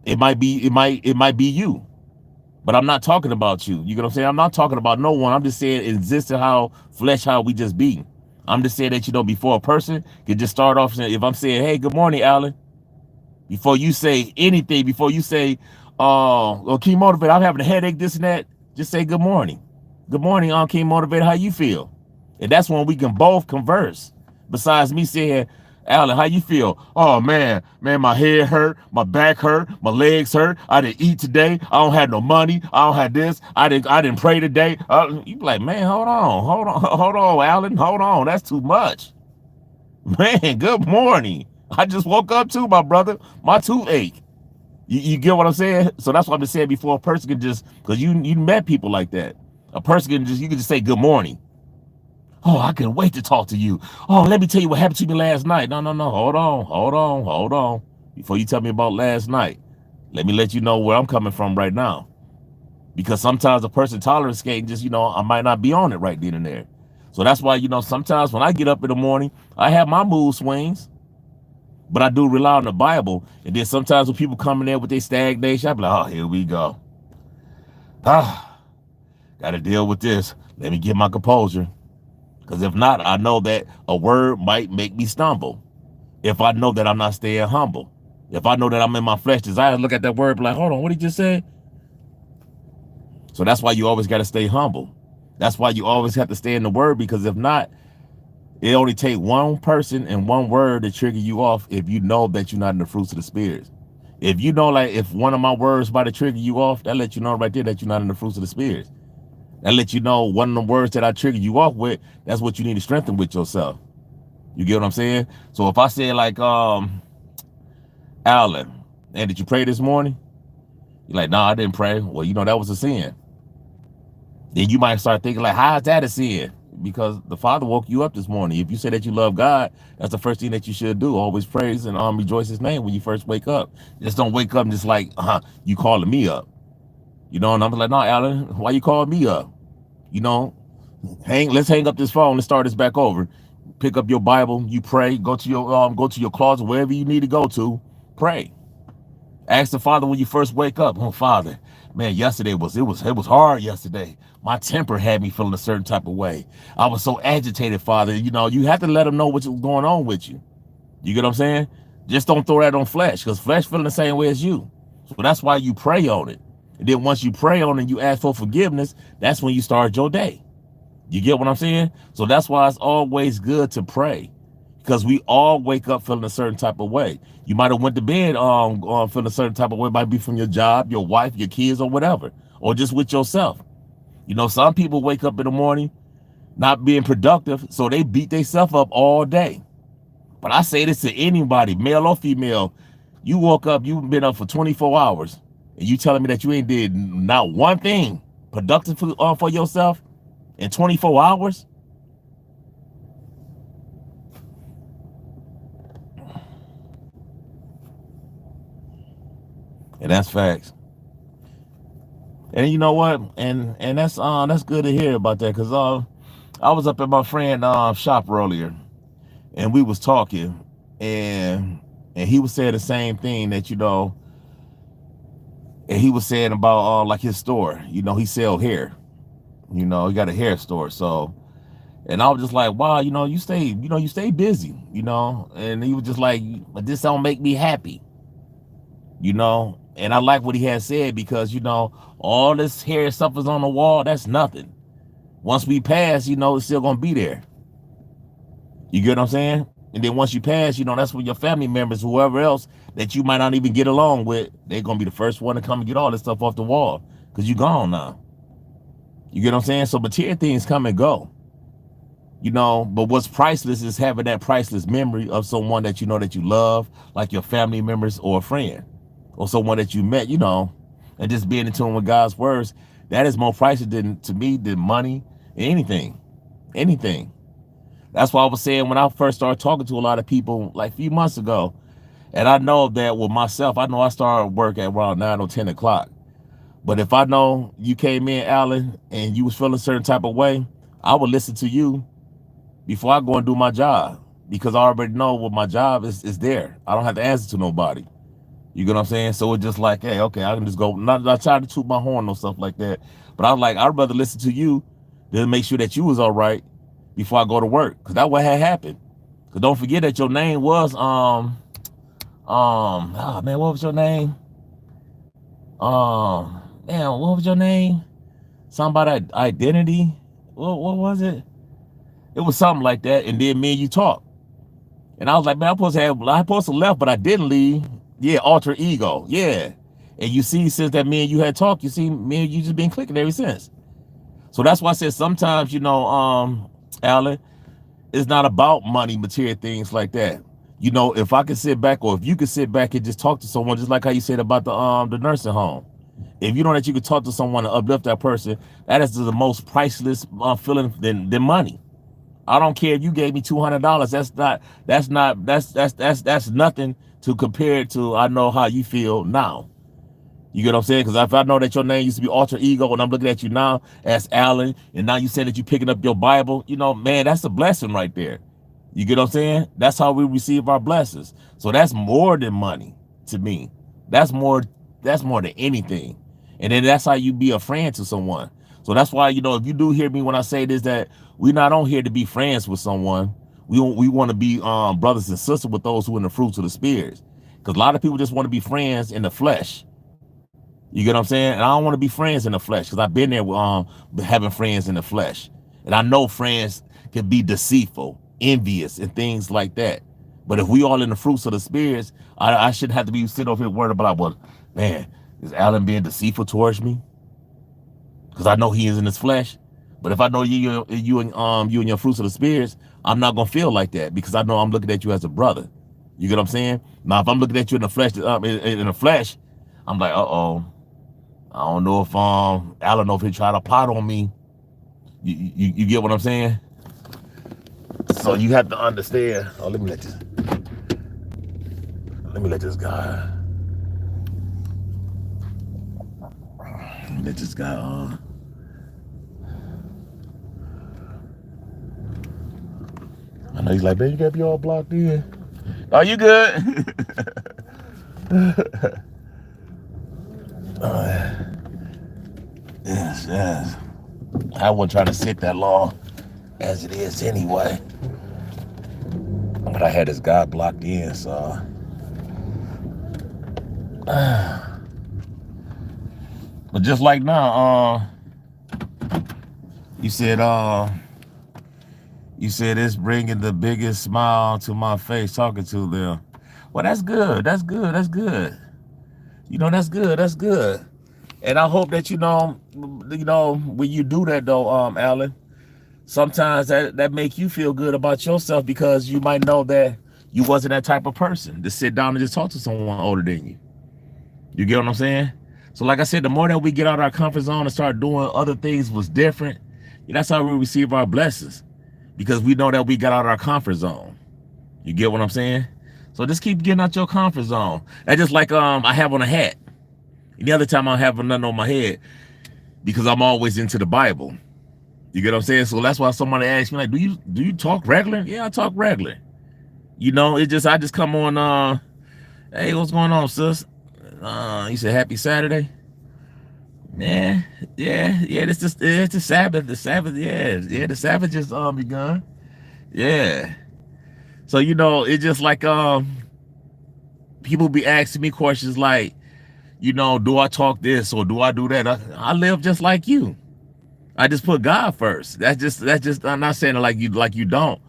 it might be you. But I'm not talking about you. You get what I'm saying? I'm not talking about no one. I'm just saying existing how we just be. I'm just saying that, before a person can just start off saying, if I'm saying, hey, good morning, Alan, before you say anything, before you say, Key Motivator, I'm having a headache, this and that, just say good morning. Good morning, Key Motivator, how you feel? And that's when we can both converse. Besides me saying, Alan, how you feel? Oh, man, my head hurt, my back hurt, my legs hurt. I didn't eat today. I don't have no money. I don't have this. I didn't pray today. You be like, man, hold on, Alan, hold on. That's too much. Man, good morning. I just woke up too, my brother. My toothache. You get what I'm saying? So that's what I'm just saying, before a person can just, because you met people like that. A person you can just say good morning. Oh, I can't wait to talk to you. Oh, let me tell you what happened to me last night. No. Hold on. Before you tell me about last night, let me let you know where I'm coming from right now. Because sometimes a person tolerance can just, I might not be on it right then and there. So that's why, sometimes when I get up in the morning, I have my mood swings, but I do rely on the Bible. And then sometimes when people come in there with their stagnation, I be like, oh, here we go. Got to deal with this. Let me get my composure. Because if not, I know that a word might make me stumble. If I know that I'm not staying humble. If I know that I'm in my flesh desire, look at that word, be like, hold on, what did you just say? So that's why you always got to stay humble. That's why you always have to stay in the word, because if not, it only take one person and one word to trigger you off if you know that you're not in the fruits of the Spirit. If you know, like, if one of my words about to trigger you off, that let you know right there that you're not in the fruits of the Spirit. That let you know one of the words that I trigger you off with, that's what you need to strengthen with yourself. You get what I'm saying? So if I say like, Alan, and did you pray this morning? You're like, no, I didn't pray. Well, that was a sin. Then you might start thinking like, how is that a sin? Because the Father woke you up this morning. If you say that you love God, that's the first thing that you should do. Always praise and rejoice His name when you first wake up. Just don't wake up and just like, you calling me up. And I'm like, no, Alan, why you calling me up? Let's hang up this phone and start this back over. Pick up your Bible, you pray, go to your closet, wherever you need to go to, pray. Ask the Father when you first wake up. Oh, Father, man, yesterday it was hard yesterday. My temper had me feeling a certain type of way. I was so agitated, Father. You have to let Him know what's going on with you. You get what I'm saying? Just don't throw that on flesh, because flesh feeling the same way as you. So that's why you pray on it. And then once you pray on it and you ask for forgiveness, that's when you start your day. You get what I'm saying? So that's why it's always good to pray, because we all wake up feeling a certain type of way. You might have went to bed feeling a certain type of way. It might be from your job, your wife, your kids, or whatever, or just with yourself. Some people wake up in the morning not being productive, so they beat themselves up all day. But I say this to anybody, male or female. You woke up, you've been up for 24 hours, and you telling me that you ain't did not one thing productive for yourself in 24 hours? And that's facts. And you know what? And that's good to hear about that, because I was up at my friend shop earlier, and we was talking, and he was saying the same thing that and he was saying about like his store. He sell hair. He got a hair store. So, and I was just like, wow, you stay busy, and he was just like, but this don't make me happy, and I like what he had said, because all this hair stuff is on the wall, that's nothing. Once we pass, it's still gonna be there. You get what I'm saying? And then once you pass, that's when your family members, whoever else that you might not even get along with, they're gonna be the first one to come and get all this stuff off the wall, because you gone now. You get what I'm saying? So material things come and go. But what's priceless is having that priceless memory of someone that that you love, like your family members or a friend, or someone that you met, and just being in tune with God's words. That is more priceless to me than money, anything. That's why I was saying, when I first started talking to a lot of people like a few months ago, and I know that with myself, I know I started work at around 9 or 10 o'clock. But if I know you came in, Alan, and you was feeling a certain type of way, I would listen to you before I go and do my job, because I already know what my job is there. I don't have to answer to nobody. You get what I'm saying? So it's just like, hey, okay, I can just go, not trying to toot my horn or stuff like that. But I was like, I'd rather listen to you than make sure that you was all right before I go to work. Because that's what had happened. Because don't forget that your name was, oh man, what was your name? Man, what was your name? Something about identity? What was it? It was something like that. And then me and you talked. And I was like, man, I supposed to left, but I didn't leave. Yeah, alter ego. Yeah. And you see, since that me and you had talked, you see me and you just been clicking ever since. So that's why I said sometimes, Alan, it's not about money, material things like that. If I could sit back, or if you could sit back and just talk to someone, just like how you said about the nursing home. If you know that you could talk to someone and uplift that person, that is the most priceless feeling than money. I don't care if you gave me $200. That's nothing to compare it to. I know how you feel now. You get what I'm saying? Because if I know that your name used to be alter ego, and I'm looking at you now as Alan, and now you said that you picking up your Bible, man, that's a blessing right there. You get what I'm saying? That's how we receive our blessings. So that's more than money to me. That's more than anything. And then that's how you be a friend to someone. So that's why, if you do hear me when I say this, that we're not on here to be friends with someone. We want to be brothers and sisters with those who are in the fruits of the Spirit. Because a lot of people just want to be friends in the flesh. You get what I'm saying? And I don't want to be friends in the flesh, because I've been there with having friends in the flesh. And I know friends can be deceitful, envious, and things like that. But if we all in the fruits of the Spirits, I shouldn't have to be sitting over here worried about, well, man, is Alan being deceitful towards me? Because I know he is in his flesh. But if I know you and your fruits of the Spirits, I'm not gonna feel like that, because I know I'm looking at you as a brother. You get what I'm saying? Now, if I'm looking at you in the flesh, in the flesh, I'm like, uh-oh. I don't know if I don't know if he tried to pot on me. You get what I'm saying? So you have to understand. Oh, let me let this guy. Let this guy I know he's like, man, you gotta be all blocked in. Oh, you good? Yes. I wasn't trying to sit that long as it is anyway. But I had this guy blocked in, so. But just like now, you said it's bringing the biggest smile to my face talking to them. Well, that's good. That's good. That's good. You know, that's good. That's good. And I hope that, you know, when you do that though, Alan, sometimes that make you feel good about yourself, because you might know that you wasn't that type of person to sit down and just talk to someone older than you. You get what I'm saying? So like I said, the more that we get out of our comfort zone and start doing other things was different, that's how we receive our blessings, because we know that we got out of our comfort zone. You get what I'm saying? So just keep getting out your comfort zone. That's just like I have on a hat. And the other time I have nothing on my head, because I'm always into the Bible. You get what I'm saying? So that's why somebody asked me, like, do you talk regular? Yeah, I talk regular. You know, I just come on, hey, what's going on, sis? You said happy Saturday? Yeah, it's the Sabbath. The Sabbath, yeah, the Sabbath just begun. Yeah. So, you know, it's just like people be asking me questions like, you know, do I talk this or do I do that? I live just like you. I just put God first. That's just I'm not saying it like you don't.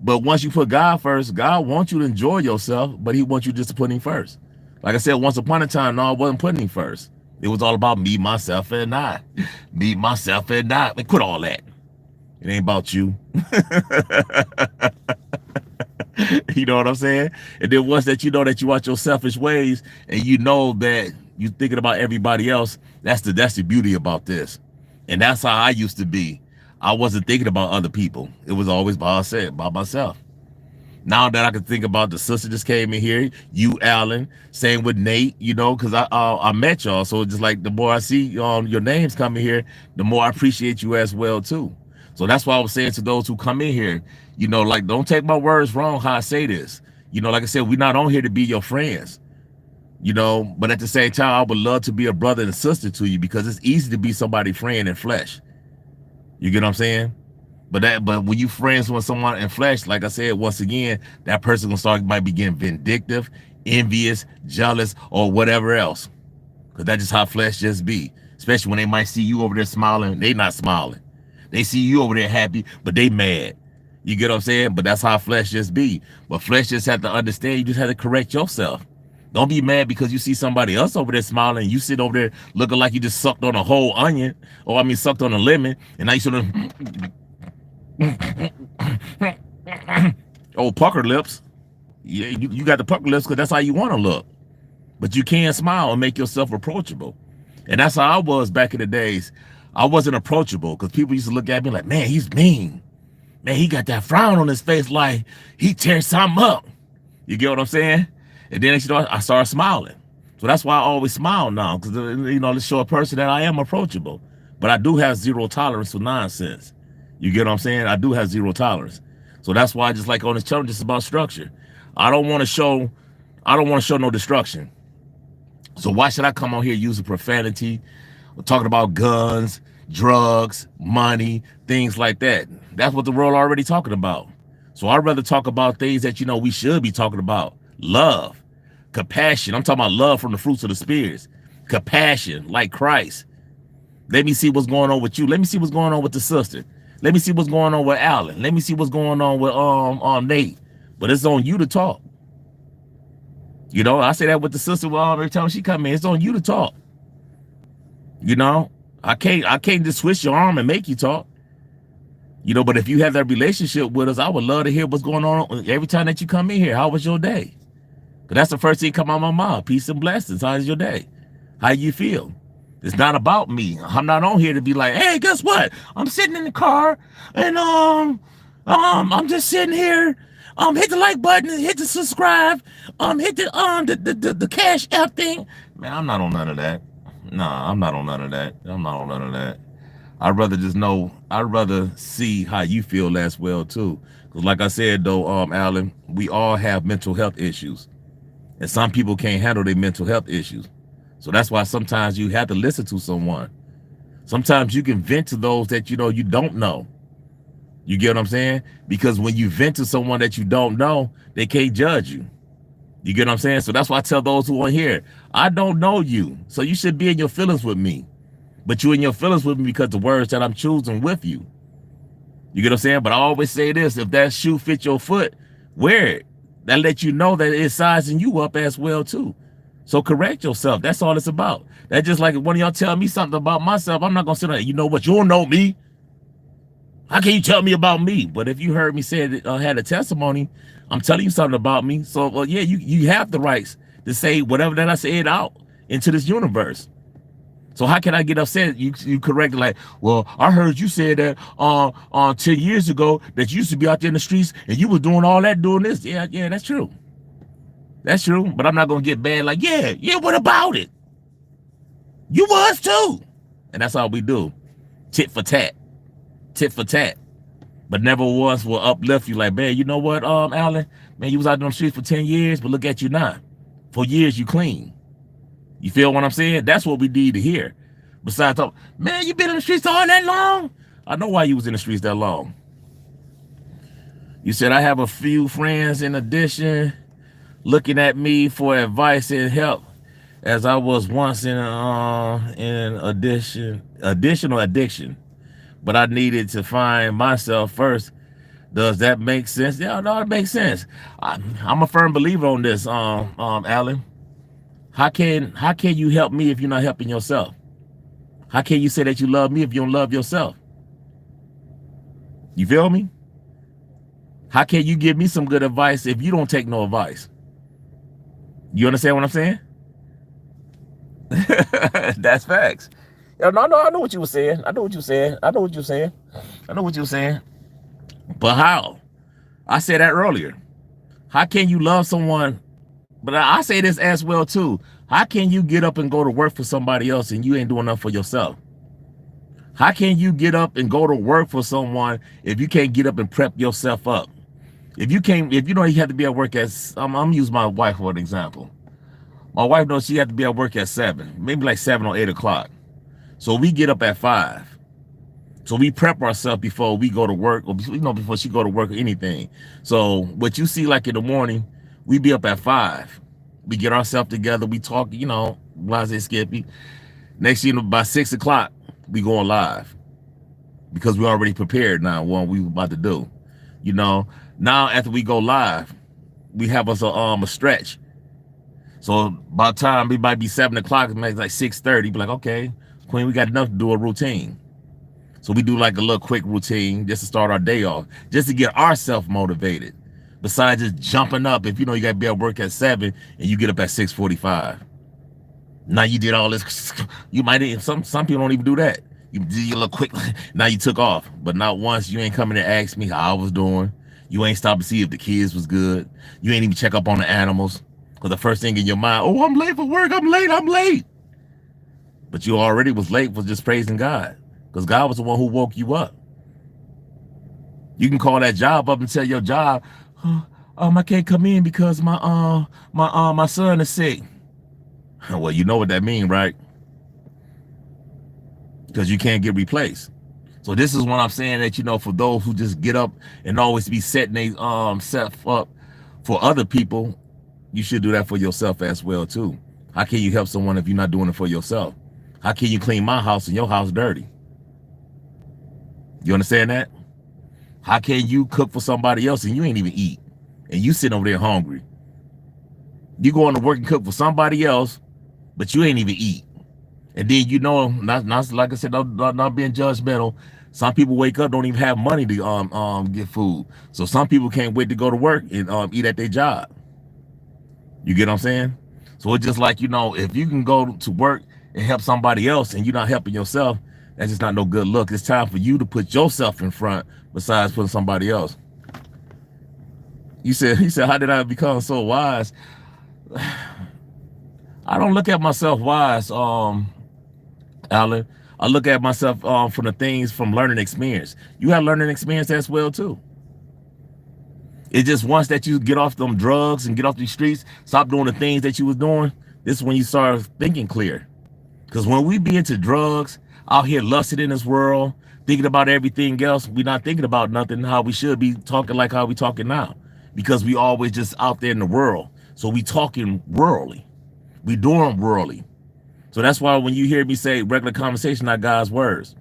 But once you put God first, God wants you to enjoy yourself, but he wants you just to put him first. Like I said, once upon a time, no, I wasn't putting him first. It was all about me, myself, and I. Me, myself, and I. Man, quit all that. It ain't about you. You know what I'm saying? And then once that you know that you watch your selfish ways and you know that you're thinking about everybody else, that's the beauty about this. And that's how I used to be. I wasn't thinking about other people. It was always by myself. Now that I can think about the sister just came in here, you, Alan, same with Nate, you know, because I met y'all. So just like the more I see your names coming here, the more I appreciate you as well, too. So that's why I was saying to those who come in here, you know, like, don't take my words wrong how I say this. You know, like I said, we're not on here to be your friends, you know, but at the same time, I would love to be a brother and sister to you, because it's easy to be somebody's friend in flesh. You get what I'm saying? But when you friends with someone in flesh, like I said, once again, that person might be getting vindictive, envious, jealous, or whatever else. Because that's just how flesh just be. Especially when they might see you over there smiling, they not smiling. They see you over there happy, but they mad. You get what I'm saying? But that's how flesh just be. But flesh just have to understand, you just have to correct yourself. Don't be mad because you see somebody else over there smiling and you sit over there looking like you just sucked on a whole onion, or sucked on a lemon, and now you sort of oh, pucker lips. Yeah, you got the pucker lips because that's how you want to look. But you can smile and make yourself approachable. And that's how I was back in the days. I wasn't approachable because people used to look at me like, man, he's mean. Man, he got that frown on his face like he tears something up. You get what I'm saying? And then I started smiling. So that's why I always smile now, because, you know, to show a person that I am approachable. But I do have zero tolerance for nonsense. You get what I'm saying? I do have zero tolerance. So that's why I just like on this channel, just about structure. I don't want to show no destruction. So why should I come on here using profanity, talking about guns, drugs, money, things like that? That's what the world already talking about. So I'd rather talk about things that, you know, we should be talking about. Love, compassion. I'm talking about love from the fruits of the spirits. Compassion, like Christ. Let me see what's going on with you. Let me see what's going on with the sister. Let me see what's going on with Alan. Let me see what's going on with Nate. But it's on you to talk. You know, I say that with the sister every time she come in. It's on you to talk. You know, I can't just switch your arm and make you talk. But if you have that relationship with us, I would love to hear what's going on every time that you come in here. How was your day? But that's the first thing come out of my mouth. Peace and blessings. How's your day? How you feel? It's not about me. I'm not on here to be like, hey, guess what? I'm sitting in the car and I'm just sitting here. Hit the like button, hit the subscribe, hit the cash app thing. Man, I'm not on none of that. Nah, I'm not on none of that. I'm not on none of that. I'd rather see how you feel as well too. Because like I said though, Alan, we all have mental health issues. And some people can't handle their mental health issues. So that's why sometimes you have to listen to someone. Sometimes you can vent to those that you don't know. You get what I'm saying? Because when you vent to someone that you don't know, they can't judge you. You get what I'm saying? So that's why I tell those who are here, I don't know you. So you should be in your feelings with me. But you're in your feelings with me because the words that I'm choosing with you. You get what I'm saying? But I always say this, if that shoe fits your foot, wear it. That lets you know that it's sizing you up as well too. So correct yourself. That's all it's about. That's just like if one of y'all tell me something about myself, I'm not going to sit there, you know what, you don't know me. How can you tell me about me? But if you heard me say that I had a testimony, I'm telling you something about me. So, well, yeah, you have the rights to say whatever that I said out into this universe. So how can I get upset? You correct like, well, I heard you say that 10 years ago that you used to be out there in the streets and you were doing all that, doing this. Yeah, that's true. That's true. But I'm not going to get bad like, yeah, what about it? You was too. And that's how we do. Tit for tat. Tit for tat. But never once will uplift you like, man, you know what, Alan? Man, you was out on the streets for 10 years, but look at you now. For years, you clean. You feel what I'm saying? That's what we need to hear. Besides, man, you been in the streets all that long? I know why you was in the streets that long. You said, I have a few friends in addition looking at me for advice and help as I was once in addiction. But I needed to find myself first. Does that make sense? Yeah, no, it makes sense. I'm a firm believer on this, Alan. How can you help me if you're not helping yourself? How can you say that you love me if you don't love yourself? You feel me? How can you give me some good advice if you don't take no advice? You understand what I'm saying? That's facts. No, I know what you were saying. I know what you were saying. But how? I said that earlier. How can you love someone? But I say this as well too. How can you get up and go to work for somebody else and you ain't doing nothing for yourself? How can you get up and go to work for someone if you can't get up and prep yourself up? If you have to be at work at, I'm using my wife for an example. My wife knows she had to be at work at 7, maybe like 7 or 8 o'clock. So we get up at 5. So we prep ourselves before we go to work, or before she go to work or anything. So what you see like in the morning, we be up at 5. We get ourselves together, we talk, blase Skippy. Next thing, by 6 o'clock, we going live. Because we already prepared now what we about to do. Now after we go live, we have us a stretch. So by the time it might be 7 o'clock, it might be like 6:30, be like, okay, Queen, we got enough to do a routine. So we do like a little quick routine just to start our day off, just to get ourselves motivated. Besides just jumping up, if you got to be at work at 7 and you get up at 6:45. Now you did all this. You might, some people don't even do that. You did your little quick, now you took off. But not once you ain't coming to ask me how I was doing. You ain't stopped to see if the kids was good. You ain't even check up on the animals. Because the first thing in your mind, oh, I'm late for work, I'm late. But you already was late for just praising God. Because God was the one who woke you up. You can call that job up and tell your job, I can't come in because my son is sick. Well, you know what that means, right? Because you can't get replaced. So this is what I'm saying, that for those who just get up and always be setting self up for other people, you should do that for yourself as well too. How can you help someone if you're not doing it for yourself? How can you clean my house and your house dirty? You understand that? How can you cook for somebody else and you ain't even eat? And you sitting over there hungry. You going to work and cook for somebody else, but you ain't even eat. And then not like I said, not being judgmental. Some people wake up, don't even have money to get food. So some people can't wait to go to work and eat at their job. You get what I'm saying? So it's just like, if you can go to work and help somebody else and you're not helping yourself, that's just not no good look. It's time for you to put yourself in front besides putting somebody else. He said, how did I become so wise? I don't look at myself wise, Alan. I look at myself from the things from learning experience. You have learning experience as well too. It's just once that you get off them drugs and get off these streets, stop doing the things that you was doing, this is when you start thinking clear. Because when we be into drugs, out here lusting in this world, thinking about everything else, we're not thinking about nothing how we should be talking like how we talking now. Because we always just out there in the world. So we talking worldly. We doing worldly. So that's why when you hear me say regular conversation, not God's words.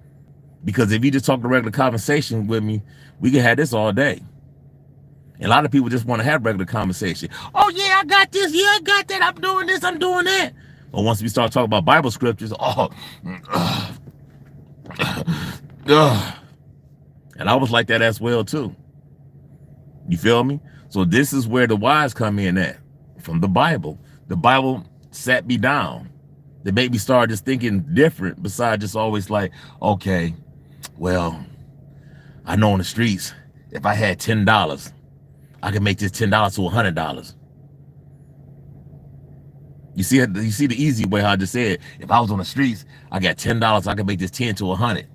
Because if you just talk the regular conversation with me, we can have this all day. And a lot of people just want to have regular conversation. Oh yeah, I got this. Yeah, I got that. I'm doing this. I'm doing that. But once we start talking about Bible scriptures, and I was like that as well too. You feel me? So this is where the wise come in at, from the Bible. The Bible sat me down. They made me start just thinking different, besides just always like, okay, well, I know on the streets, if I had $10, I could make this $10 to $100. You see the easy way how I just said, if I was on the streets, I got $10, I could make this 10 to 100.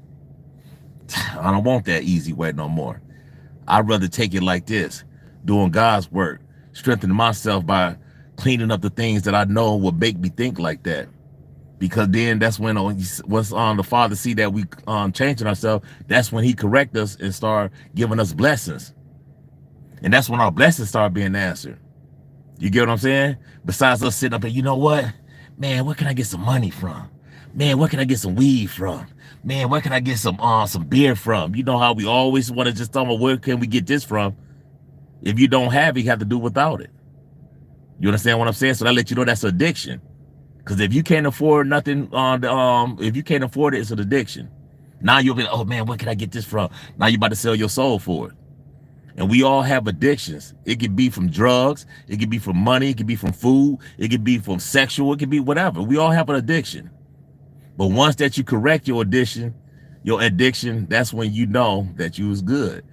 I don't want that easy way no more. I'd rather take it like this, doing God's work, strengthening myself by cleaning up the things that I know will make me think like that. Because then that's when once the Father see that we changing ourselves, that's when he correct us and start giving us blessings. And that's when our blessings start being answered. You get what I'm saying? Besides us sitting up and, you know what? Man, where can I get some money from? Man, where can I get some weed from? Man, where can I get some beer from? You know how we always want to just talk about where can we get this from? If you don't have it, you have to do without it. You understand what I'm saying? So that lets you know that's addiction. Because if you can't afford nothing, if you can't afford it, it's an addiction. Now you'll be, oh man, where can I get this from? Now you're about to sell your soul for it. And we all have addictions. It could be from drugs. It could be from money. It could be from food. It could be from sexual. It could be whatever. We all have an addiction. But once that you correct your addiction, that's when you know that you was good.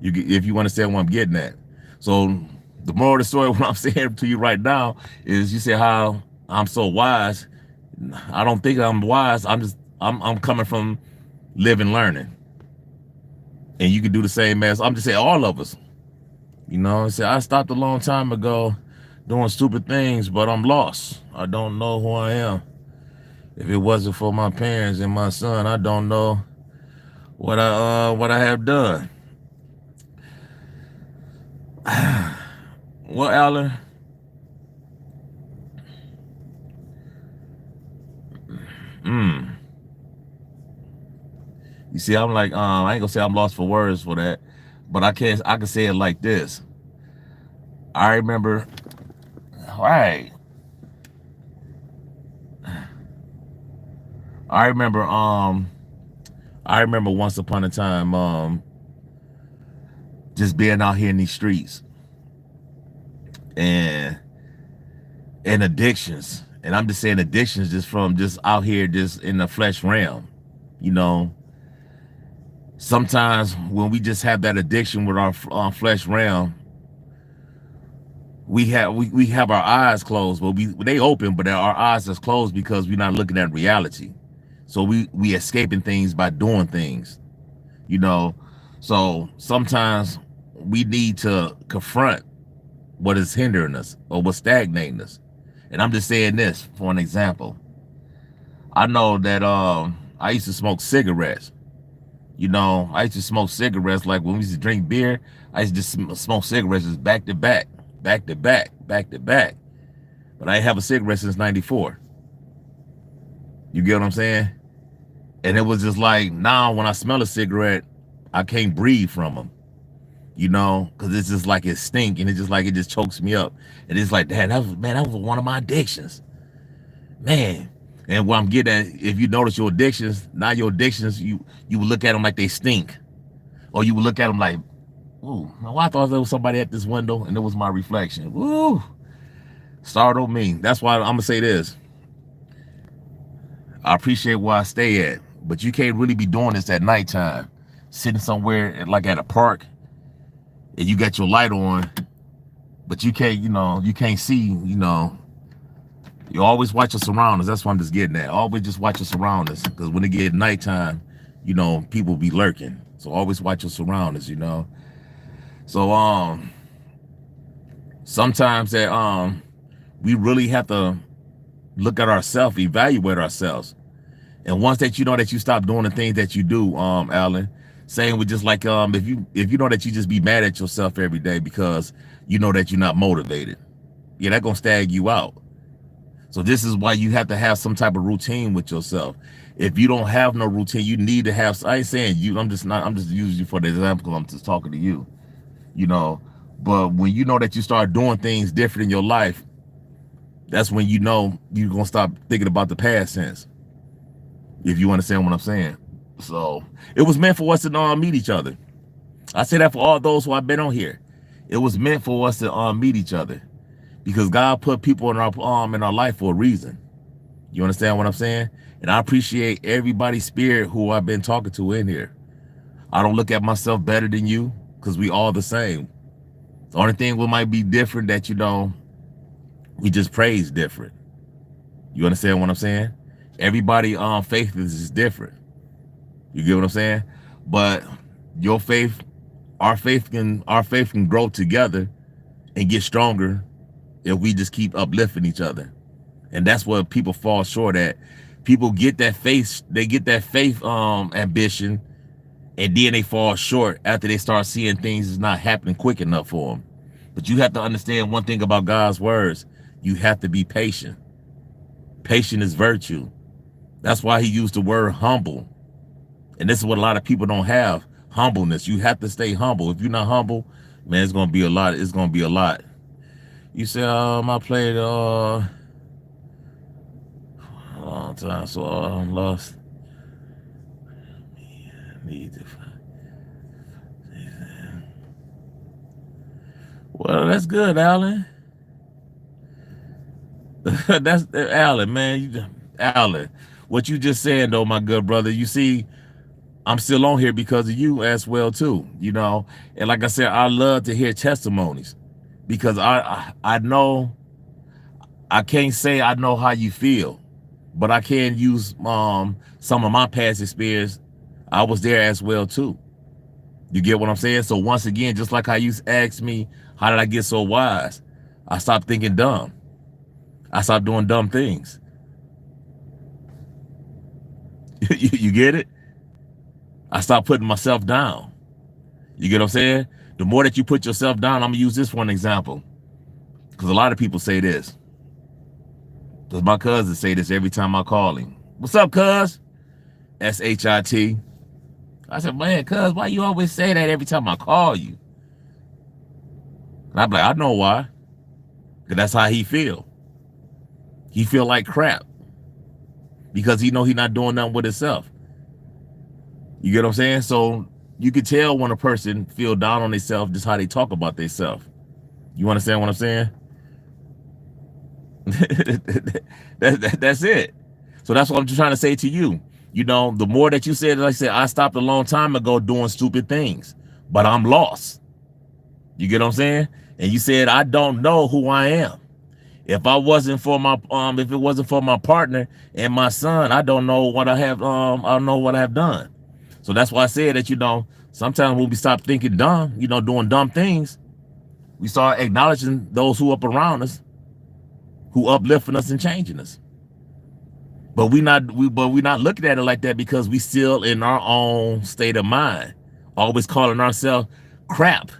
If you understand what I'm getting at. So the moral of the story, what I'm saying to you right now is, you say how I'm so wise. I don't think I'm wise. I'm coming from living, learning. And you can do the same as, I'm just saying, all of us. I stopped a long time ago doing stupid things, but I'm lost. I don't know who I am. If it wasn't for my parents and my son, I don't know what I have done. Well, Alan, you see, I'm like, I ain't gonna say I'm lost for words for that, but I can say it like this. I remember, right. I remember once upon a time, just being out here in these streets and addictions. And I'm just saying addictions just from just out here, just in the flesh realm, Sometimes when we just have that addiction with our flesh realm, we have our eyes closed. Well, they open, but our eyes are closed because we're not looking at reality. So we escaping things by doing things, So sometimes we need to confront what is hindering us or what's stagnating us. And I'm just saying this for an example. I know that I used to smoke cigarettes. I used to smoke cigarettes like when we used to drink beer. I used to just smoke cigarettes just back to back, back to back, back to back. But I ain't have a cigarette since '94. You get what I'm saying? And it was just like, now when I smell a cigarette, I can't breathe from them. Because it's just like it stink, and it's just like it just chokes me up. And it's like, that was one of my addictions. Man. And what I'm getting at, if you notice your addictions, now your addictions, you would look at them like they stink. Or you would look at them like, ooh, I thought there was somebody at this window and it was my reflection. Ooh, startled me. That's why I'm going to say this. I appreciate where I stay at, but you can't really be doing this at nighttime. Sitting somewhere like at a park and you got your light on, but you can't, you can't see, you always watch your surroundings. That's what I'm just getting at. Always just watch your surroundings, because when it get nighttime, people be lurking. So always watch your surroundings, So sometimes that we really have to look at ourselves, evaluate ourselves. And once that that you stop doing the things that you do, Alan, saying with just like if you know that you just be mad at yourself every day because you know that you're not motivated, yeah, that's gonna stag you out. So this is why you have to have some type of routine with yourself. If you don't have no routine, you need to have. I ain't saying you. I'm just using you for the example. I'm just talking to you. But when you know that you start doing things different in your life, that's when you're gonna stop thinking about the past tense. If you understand what I'm saying. So it was meant for us to meet each other. I say that for all those who I've been on here. It was meant for us to meet each other, because God put people in our life for a reason. You understand what I'm saying? And I appreciate everybody's spirit who I've been talking to in here. I don't look at myself better than you, because we all the same. The only thing we might be different that we just praise different. You understand what I'm saying? Everybody faith is different. You get what I'm saying? But your faith, our faith can grow together and get stronger if we just keep uplifting each other. And that's what people fall short at. People get that faith, ambition, and then they fall short after they start seeing things is not happening quick enough for them. But you have to understand one thing about God's words. You have to be patient. Patient is virtue. That's why he used the word humble. And this is what a lot of people don't have, humbleness. You have to stay humble. If you're not humble, man, it's going to be a lot. It's going to be a lot. You say, I played a long time, so I'm lost. Need to find. Well, that's good, Alan. That's Alan, man. Alan, what you just said, though, my good brother, you see, I'm still on here because of you as well, too, And like I said, I love to hear testimonies, because I know, I can't say I know how you feel, but I can use some of my past experience. I was there as well, too. You get what I'm saying? So once again, just like how you asked me, how did I get so wise? I stopped thinking dumb. I stopped doing dumb things. You get it? I stopped putting myself down. You get what I'm saying? The more that you put yourself down, I'm going to use this for an example, because a lot of people say this. Because my cousins say this every time I call him. What's up, cuz? S-H-I-T. I said, man, cuz, why you always say that every time I call you? And I'm like, I know why. Because that's how he feel. He feel like crap, because he know he not doing nothing with himself. You get what I'm saying? So you can tell when a person feel down on themselves just how they talk about themselves. You understand what I'm saying? That's it. So that's what I'm just trying to say to you. The more that you said, like I said, I stopped a long time ago doing stupid things, but I'm lost. You get what I'm saying? And you said, I don't know who I am. If I wasn't for my if it wasn't for my partner and my son, I don't know what I have I don't know what I have done. So that's why I said that sometimes when we stop thinking dumb, doing dumb things, we start acknowledging those who up around us, who uplifting us and changing us. But we not looking at it like that, because we still in our own state of mind, always calling ourselves crap.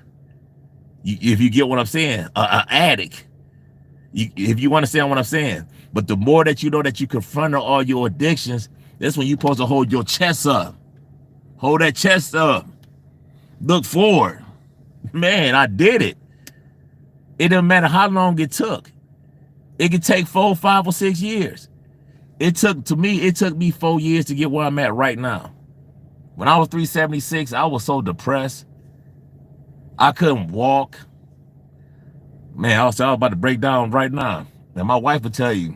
If you get what I'm saying, an addict. If you understand what I'm saying. But the more that you know that you confront all your addictions, that's when you're supposed to hold your chest up. Hold that chest up. Look forward. Man, I did it. It doesn't matter how long it took. It could take 4, 5, or 6 years. It took me 4 years to get where I'm at right now. When I was 376, I was so depressed. I couldn't walk. Man, I was about to break down right now. And my wife would tell you,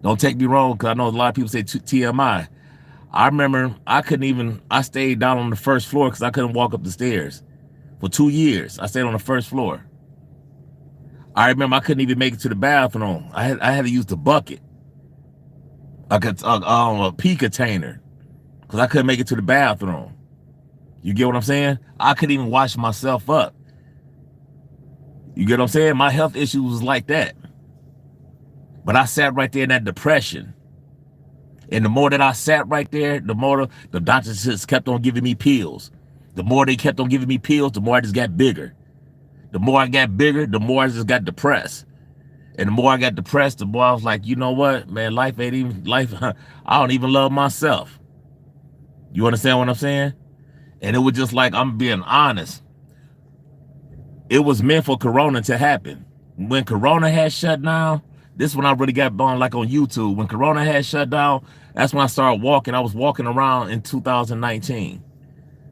don't take me wrong, because I know a lot of people say TMI. I remember I stayed down on the first floor because I couldn't walk up the stairs. For 2 years, I stayed on the first floor. I remember I couldn't even make it to the bathroom. I had to use the bucket, a pee container, because I couldn't make it to the bathroom. You get what I'm saying? I couldn't even wash myself up. You get what I'm saying? My health issues was like that. But I sat right there in that depression. And the more that I sat right there, the more the doctors just kept on giving me pills. The more they kept on giving me pills, the more I just got bigger. The more I got bigger, the more I just got depressed. And the more I got depressed, the more I was like, you know what, man, life ain't even life. I don't even love myself. You understand what I'm saying? And it was just like, I'm being honest. It was meant for Corona to happen. When Corona had shut down, this is when I really got born, like on YouTube. When Corona had shut down, that's when I started walking. I was walking around in 2019,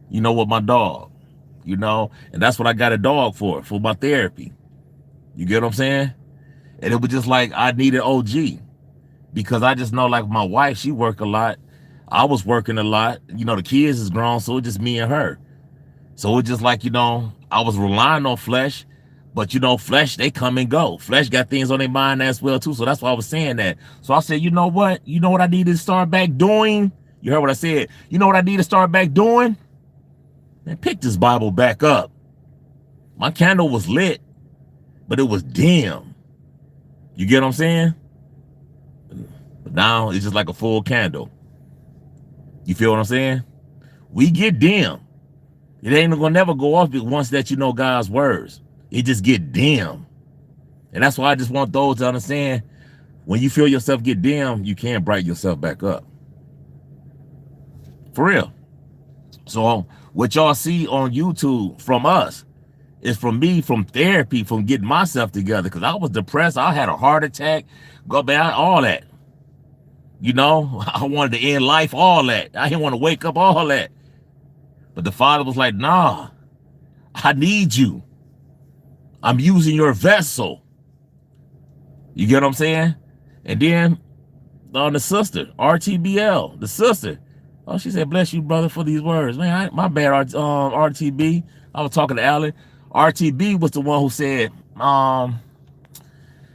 you know, with my dog, you know, and that's what I got a dog for my therapy. You get what I'm saying? And it was just like, I needed OG, because I just know, like, my wife, she worked a lot. I was working a lot. You know, the kids is grown, so it's just me and her. So it's just like, you know, I was relying on flesh, but, you know, flesh, they come and go. Flesh got things on their mind as well, too. So that's why I was saying that. So I said, you know what? You know what I need to start back doing? You heard what I said? You know what I need to start back doing? Man, pick this Bible back up. My candle was lit, but it was dim. You get what I'm saying? But now it's just like a full candle. You feel what I'm saying? We get dim. It ain't gonna never go off once that you know God's words. It just get dim. And that's why I just want those to understand, when you feel yourself get dim, you can't brighten yourself back up. For real. So what y'all see on YouTube from us is from me, from therapy, from getting myself together, because I was depressed. I had a heart attack, go back, all that. You know, I wanted to end life, all that. I didn't want to wake up, all that. But the Father was like, nah, I need you. I'm using your vessel. You get what I'm saying? And then the sister, RTBL, the sister, oh, she said, bless you, brother, for these words. Man, my bad, RTB. I was talking to Alan. RTB was the one who said,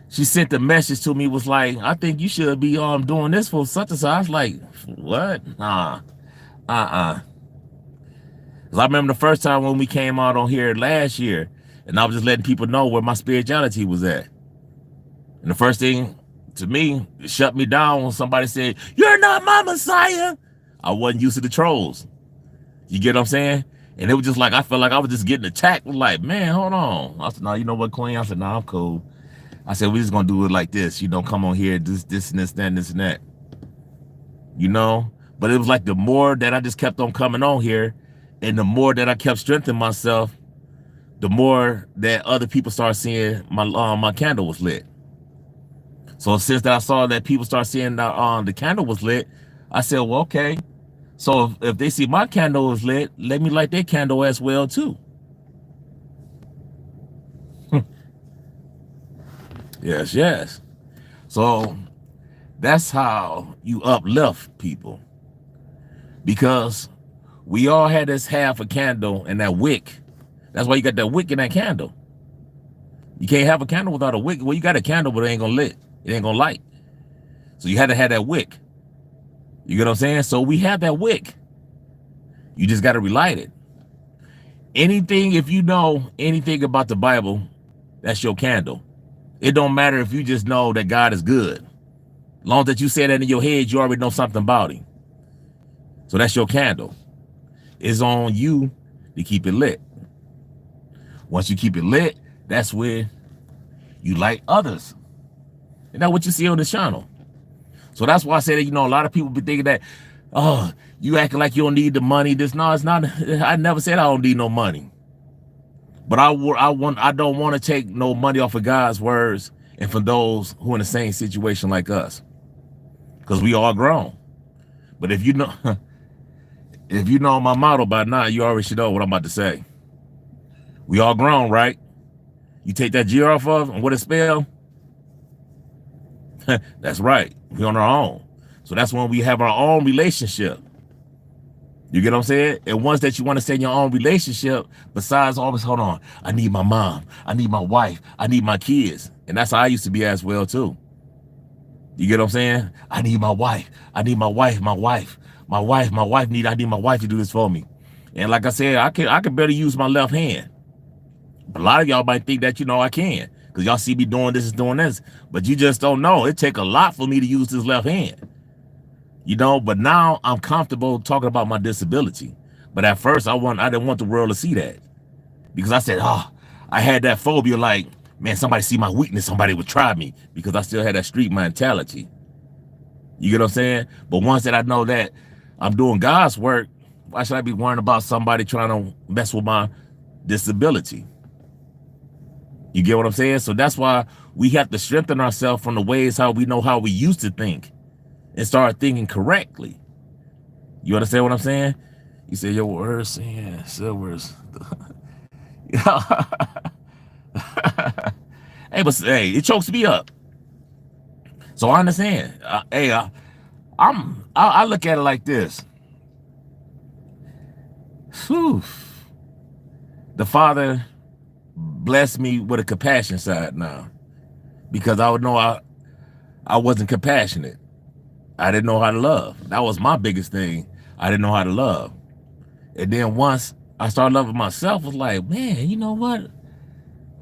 she sent the message to me, was like, I think you should be doing this for such and such. I was like, what? Nah, Because I remember the first time when we came out on here last year, and I was just letting people know where my spirituality was at. And the first thing to me, it shut me down when somebody said, you're not my Messiah. I wasn't used to the trolls. You get what I'm saying? And it was just like, I felt like I was just getting attacked. Like, man, hold on. I said, no, you know what, Queen? I said, no, I'm cool. I said, we're just going to do it like this. You don't come on here, this and this, that, and this and that. You know? But it was like the more that I just kept on coming on here, and the more that I kept strengthening myself, the more that other people started seeing my candle was lit. So since that I saw that people start seeing the candle was lit, I said, well, okay. So if they see my candle is lit, let me light their candle as well too. Yes, yes. So that's how you uplift people. Because we all had this half a candle and that wick. That's why you got that wick in that candle. You can't have a candle without a wick. Well, you got a candle, but it ain't gonna lit. It ain't gonna light. So you had to have that wick. You get what I'm saying? So we have that wick. You just got to relight it. Anything, if you know anything about the Bible, that's your candle. It don't matter if you just know that God is good. As long as that you say that in your head, you already know something about him. So that's your candle. It's on you to keep it lit. Once you keep it lit, that's where you light others. And that's what you see on this channel. So that's why I say that, you know, a lot of people be thinking that, oh, you acting like you don't need the money. No, it's not. I never said I don't need no money. But I don't want to take no money off of God's words and from those who are in the same situation like us. because we all grown. But if you know, if you know my motto by now, you already should know what I'm about to say. We all grown, right? You take that G off of, and what it spell? That's right. We on our own. So that's when we have our own relationship. You get what I'm saying? And once that you want to stay in your own relationship, besides always, hold on, I need my mom, I need my wife, I need my kids. And that's how I used to be as well too. You get what I'm saying? I need my wife, I need my wife, I need my wife to do this for me. And like I said, I can barely use my left hand. But a lot of y'all might think that, you know, I can, because y'all see me doing this and doing this, but you just don't know. It take a lot for me to use this left hand. You know, but now I'm comfortable talking about my disability. But at first I didn't want the world to see that, because I said, oh, I had that phobia, like, man, somebody see my weakness, somebody would try me, because I still had that street mentality. You get what I'm saying? But once that I know that I'm doing God's work, why should I be worrying about somebody trying to mess with my disability? You get what I'm saying? So that's why we have to strengthen ourselves from the ways how we know how we used to think, and start thinking correctly. You understand what I'm saying? You say your words, yeah, silvers. Hey, but hey, it chokes me up. So I understand. I look at it like this. Whew. The Father blessed me with a compassion side now, because I would know I wasn't compassionate. I didn't know how to love. That was my biggest thing. I didn't know how to love. And then once I started loving myself, I was like, man, you know what?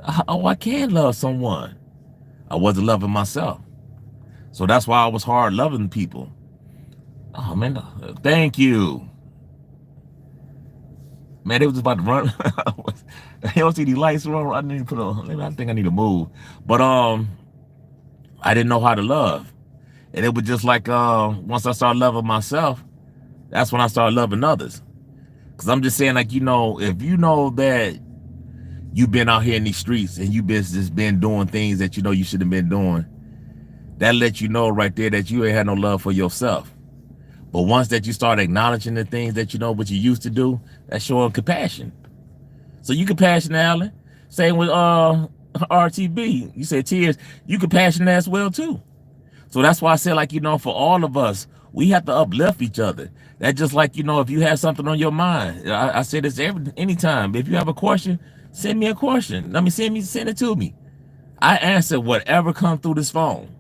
I can love someone. I wasn't loving myself. So that's why I was hard loving people. Oh, man, thank you. Man, they was just about to run. They don't see these lights. I need to put on. I think I need to move. But I didn't know how to love. And it was just like, once I started loving myself, that's when I started loving others. Because I'm just saying, like, you know, if you know that you've been out here in these streets and you've just been doing things that you know you should have been doing, that lets you know right there that you ain't had no love for yourself. But once that you start acknowledging the things that you know what you used to do, that's showing compassion. So you compassionate, Alan. Same with RTB. You said Tears, you compassionate as well too. So that's why I said, like, you know, for all of us, we have to uplift each other. That's just like, you know, if you have something on your mind, I say this anytime. If you have a question, send me a question. Send it to me. I answer whatever comes through this phone.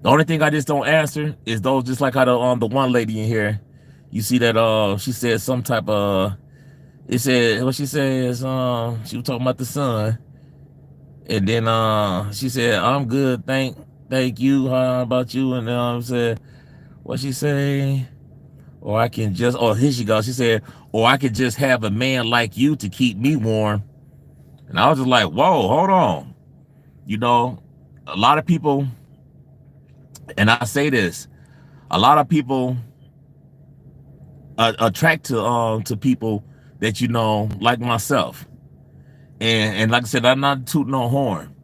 The only thing I just don't answer is those, just like how the one lady in here, you see that she said some type of, it said, what she says, she was talking about the sun. And then she said, I'm good, thank you, how about you? And said, what she say? Or I can just, oh, here she goes. She said, or I could just have a man like you to keep me warm. And I was just like, whoa, hold on. You know, a lot of people, and I say this, a lot of people attract to people that, you know, like myself. And like I said, I'm not tooting no horn.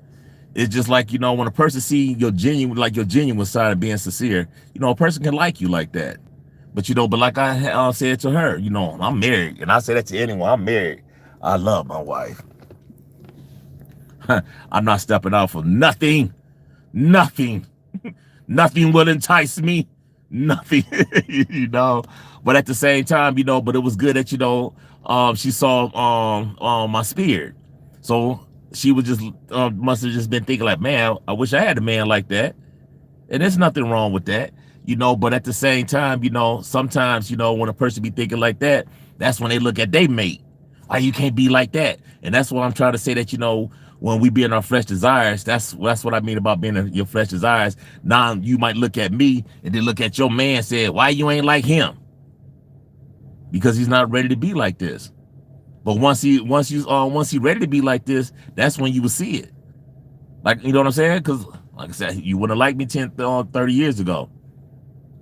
It's just like, you know, when a person see your genuine side of being sincere, you know, a person can like you like that. But, you know, but like I said to her, you know, I'm married. And I say that to anyone, I'm married. I love my wife. I'm not stepping out for nothing. Nothing. Nothing will entice me. Nothing, you know. But at the same time, you know, but it was good that, you know, she saw my spirit. So she was just must have just been thinking like, man, I wish I had a man like that. And there's nothing wrong with that, you know. But at the same time, you know, sometimes, you know, when a person be thinking like that, that's when they look at their mate. Why you can't be like that? And that's what I'm trying to say, that, you know, when we be in our flesh desires, that's what I mean about being in your flesh desires. Now you might look at me and then look at your man and say, why you ain't like him? Because he's not ready to be like this. But once he ready to be like this, that's when you will see it. Like, you know what I'm saying? Because like I said, you wouldn't have liked me 10, 30 years ago.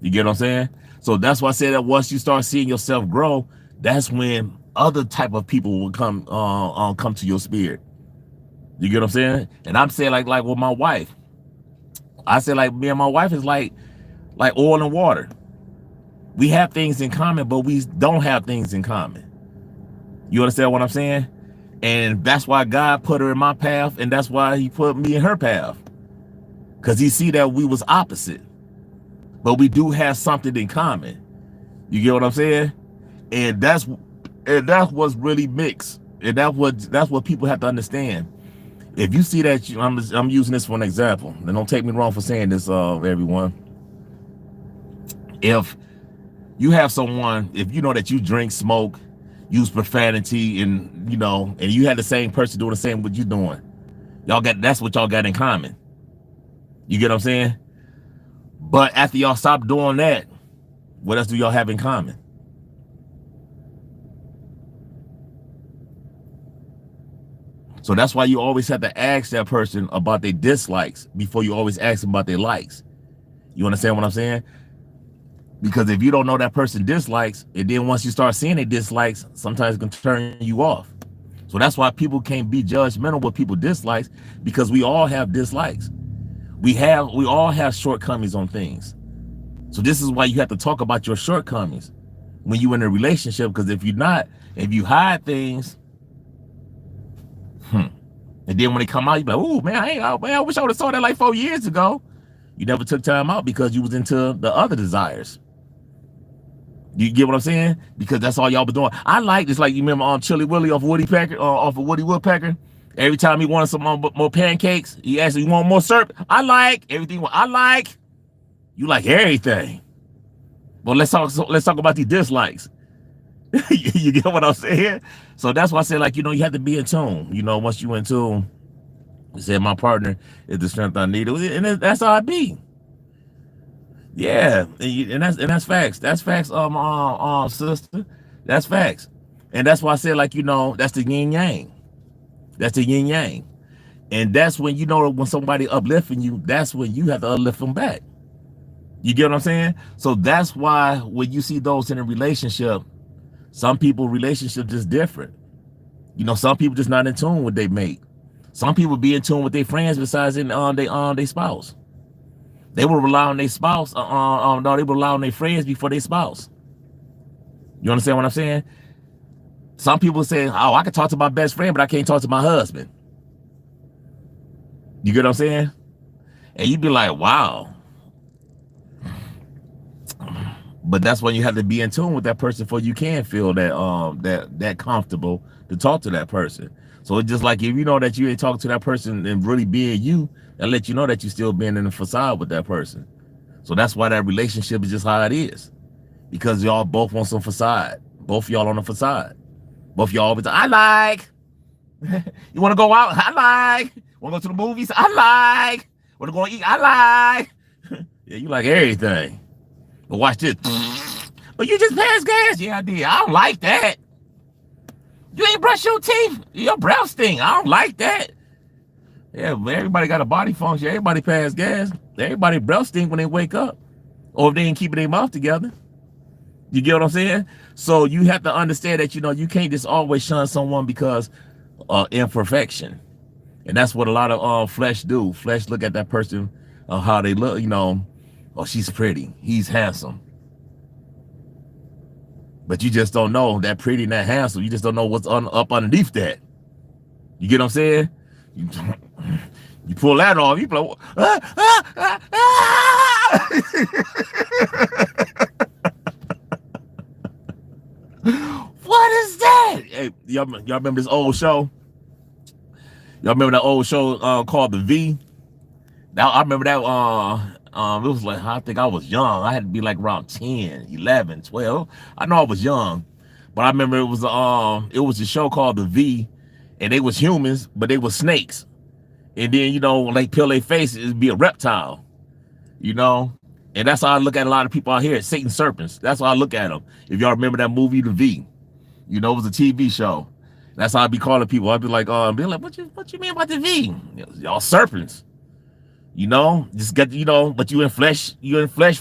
You get what I'm saying? So that's why I said that once you start seeing yourself grow, that's when other type of people will come to your spirit. You get what I'm saying? And I'm saying like with my wife, I said, like, me and my wife is like like oil and water. We have things in common, but we don't have things in common. You understand what I'm saying? And that's why God put her in my path, and that's why he put me in her path. Because he see that we was opposite. But we do have something in common. You get what I'm saying? And that's what's really mixed. And that's what people have to understand. If you see that, I'm using this for an example, and don't take me wrong for saying this, everyone. If you have someone, if you know that you drink, smoke, use profanity, and and you had the same person doing the same what you doing, that's what y'all got in common. You get what I'm saying? But after y'all stop doing that, what else do y'all have in common? So that's why you always have to ask that person about their dislikes before you always ask them about their likes. You understand what I'm saying? Because if you don't know that person dislikes, and then once you start seeing their dislikes, sometimes it can turn you off. So that's why people can't be judgmental with people dislikes, because we all have dislikes. We all have shortcomings on things. So this is why you have to talk about your shortcomings when you're in a relationship, because if you hide things, and then when they come out, you be like, oh man, I wish I would have saw that like 4 years ago. You never took time out because you was into the other desires. You get what I'm saying? Because that's all y'all been doing. I like this, like you remember Chili Willy off of Woody Woodpecker. Every time he wanted some more pancakes, he asked, "You want more syrup?" I like everything. I like. You like everything. But let's talk about these dislikes. You get what I'm saying? So that's why I say, like, you have to be in tune. Once you in tune, you said my partner is the strength I need, and that's how I be. Yeah, and that's facts. That's facts, sister. That's facts. And that's why I said, like, that's the yin yang. That's the yin yang. And that's when when somebody uplifting you, that's when you have to uplift them back. You get what I'm saying? So that's why when you see those in a relationship, some people relationship just different. Some people just not in tune with their mate. Some people be in tune with their friends besides their spouse. They will rely on their spouse. No, they will rely on their friends before their spouse. You understand what I'm saying? Some people say, "Oh, I can talk to my best friend, but I can't talk to my husband." You get what I'm saying? And you'd be like, "Wow." But that's when you have to be in tune with that person before you can feel that comfortable to talk to that person. So it's just like, if you know that you ain't talking to that person and really being you, that let you know that you still being in the facade with that person. So that's why that relationship is just how it is. Because y'all both want some facade. Both y'all on the facade. Both y'all always, I like. You want to go out? I like. Want to go to the movies? I like. Want to go eat? I like. Yeah, you like everything. But watch this. But you just passed gas. Yeah, I did. I don't like that. You ain't brush your teeth. Your breath stink. I don't like that. Yeah, but everybody got a body function. Everybody pass gas. Everybody breath stink when they wake up. Or if they ain't keeping their mouth together. You get what I'm saying? So you have to understand that, you can't just always shun someone because imperfection. And that's what a lot of flesh do. Flesh look at that person, how they look, oh, she's pretty. He's handsome. But you just don't know that pretty and that handsome. You just don't know what's up underneath that. You get what I'm saying? You pull that off, you blow. What is that? Hey, y'all remember this old show? Y'all remember that old show called The V? Now I remember that. It was like, I think I was young. I had to be like around 10, 11, 12. I know I was young, but I remember it was a show called The V, and they was humans, but they was snakes. And then, when they peel their face, it'd be a reptile, And that's how I look at a lot of people out here, Satan serpents. That's how I look at them. If y'all remember that movie, The V, it was a TV show. That's how I'd be calling people. I'd be like, what you mean about The V? Y'all serpents. Just get, but you in flesh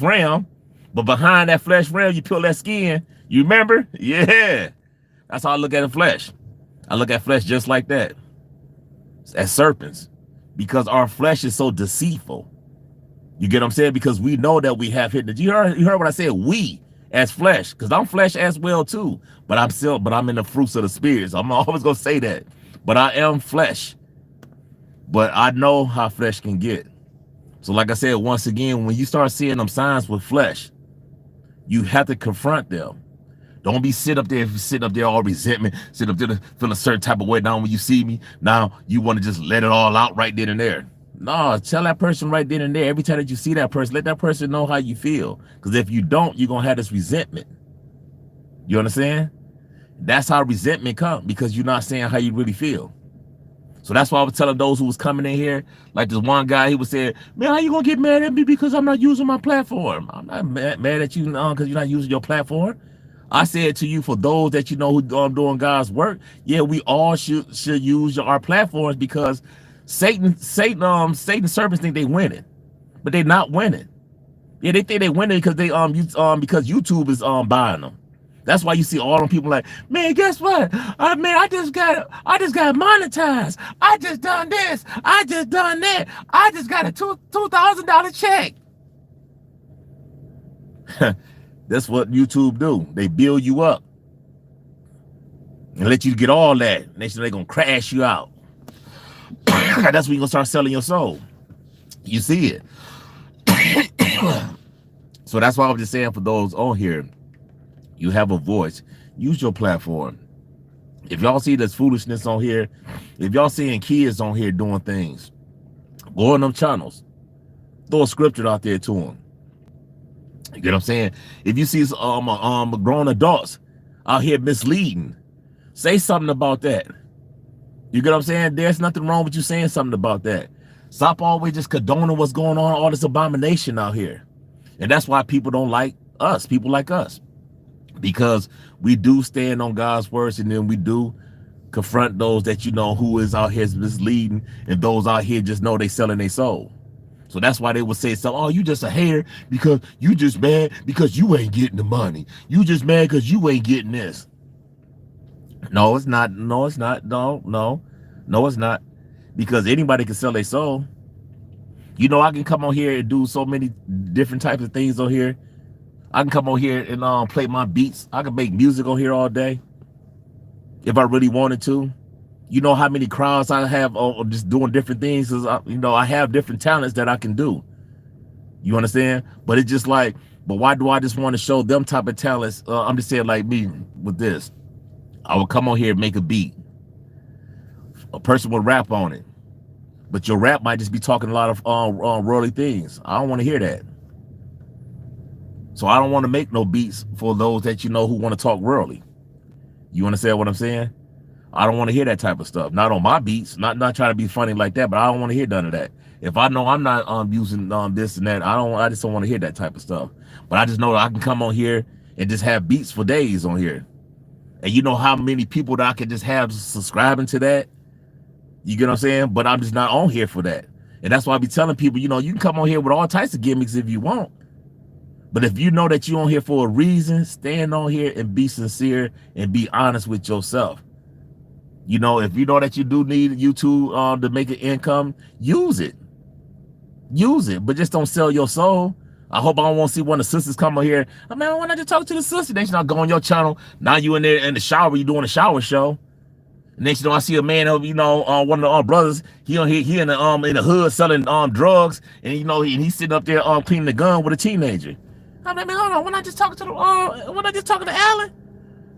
realm. But behind that flesh realm, you peel that skin. You remember? Yeah. That's how I look at the flesh. I look at flesh just like that. As serpents. Because our flesh is so deceitful. You get what I'm saying? Because we know that we have hidden. You heard what I said? We as flesh, because I'm flesh as well too. But I'm in the fruits of the spirits. I'm always gonna say that. But I am flesh. But I know how flesh can get. So like I said, once again, when you start seeing them signs with flesh, you have to confront them. Don't be sitting up there all resentment, sit up there feel a certain type of way. Now when you see me, now you want to just let it all out right then and there. No, tell that person right then and there. Every time that you see that person, let that person know how you feel. Because if you don't, you're going to have this resentment. You understand? That's how resentment comes, because you're not saying how you really feel. So that's why I was telling those who was coming in here, like this one guy, he was saying, man, how you going to get mad at me because I'm not using my platform? I'm not mad at you because you're not using your platform. I said to you, for those that you know who doing God's work, yeah, we all should use our platforms, because Satan servants think they winning, but they not winning. Yeah, they think they winning because because YouTube is buying them. That's why you see all them people like, man, guess what? I just got monetized. I just done this. I just done that. I just got a $2,000 check. That's what YouTube do. They build you up and let you get all that. Next thing they're gonna crash you out. That's when you're gonna start selling your soul. You see it. So that's why I'm just saying, for those on here, you have a voice. Use your platform. If y'all see this foolishness on here, if y'all seeing kids on here doing things, go on them channels. Throw a scripture out there to them. You get what I'm saying? If you see grown adults out here misleading, say something about that. You get what I'm saying? There's nothing wrong with you saying something about that. Stop always just condoning what's going on, all this abomination out here. And that's why people don't like us, people like us. Because we do stand on God's words, and then we do confront those that you know who is out here misleading, and those out here just know they selling their soul. So that's why they would say something, oh, you just a hater because you just mad because you ain't getting the money. You just mad because you ain't getting this. No, it's not. No, it's not. No, it's not. Because anybody can sell their soul. You know, I can come on here and do so many different types of things on here. I can come on here and play my beats. I can make music on here all day if I really wanted to. You know how many crowds I have just doing different things, because I have different talents that I can do. You understand? But it's just like, but why do I just want to show them type of talents? I'm just saying, like me with this, I would come on here and make a beat. A person would rap on it, but your rap might just be talking a lot of worldly things. I don't want to hear that. So I don't want to make no beats for those that you know who want to talk worldly. You understand what I'm saying? I don't want to hear that type of stuff. Not on my beats. Not trying to be funny like that, but I don't want to hear none of that. If I know I'm not using this and that, I just don't want to hear that type of stuff. But I just know that I can come on here and just have beats for days on here. And you know how many people that I can just have subscribing to that? You get what I'm saying? But I'm just not on here for that. And that's why I be telling people, you can come on here with all types of gimmicks if you want. But if you know that you're on here for a reason, stand on here and be sincere and be honest with yourself. If you know that you do need YouTube to make an income, use it. Use it, but just don't sell your soul. I hope I don't want to see one of the sisters come on here. I mean, why not just talk to the sister? They should not go on your channel. Now you in there in the shower, you doing a shower show. And next I see a man of, one of the brothers, he in the hood selling drugs, and he's sitting up there cleaning the gun with a teenager. I mean, hold on, when I just talking to Alan,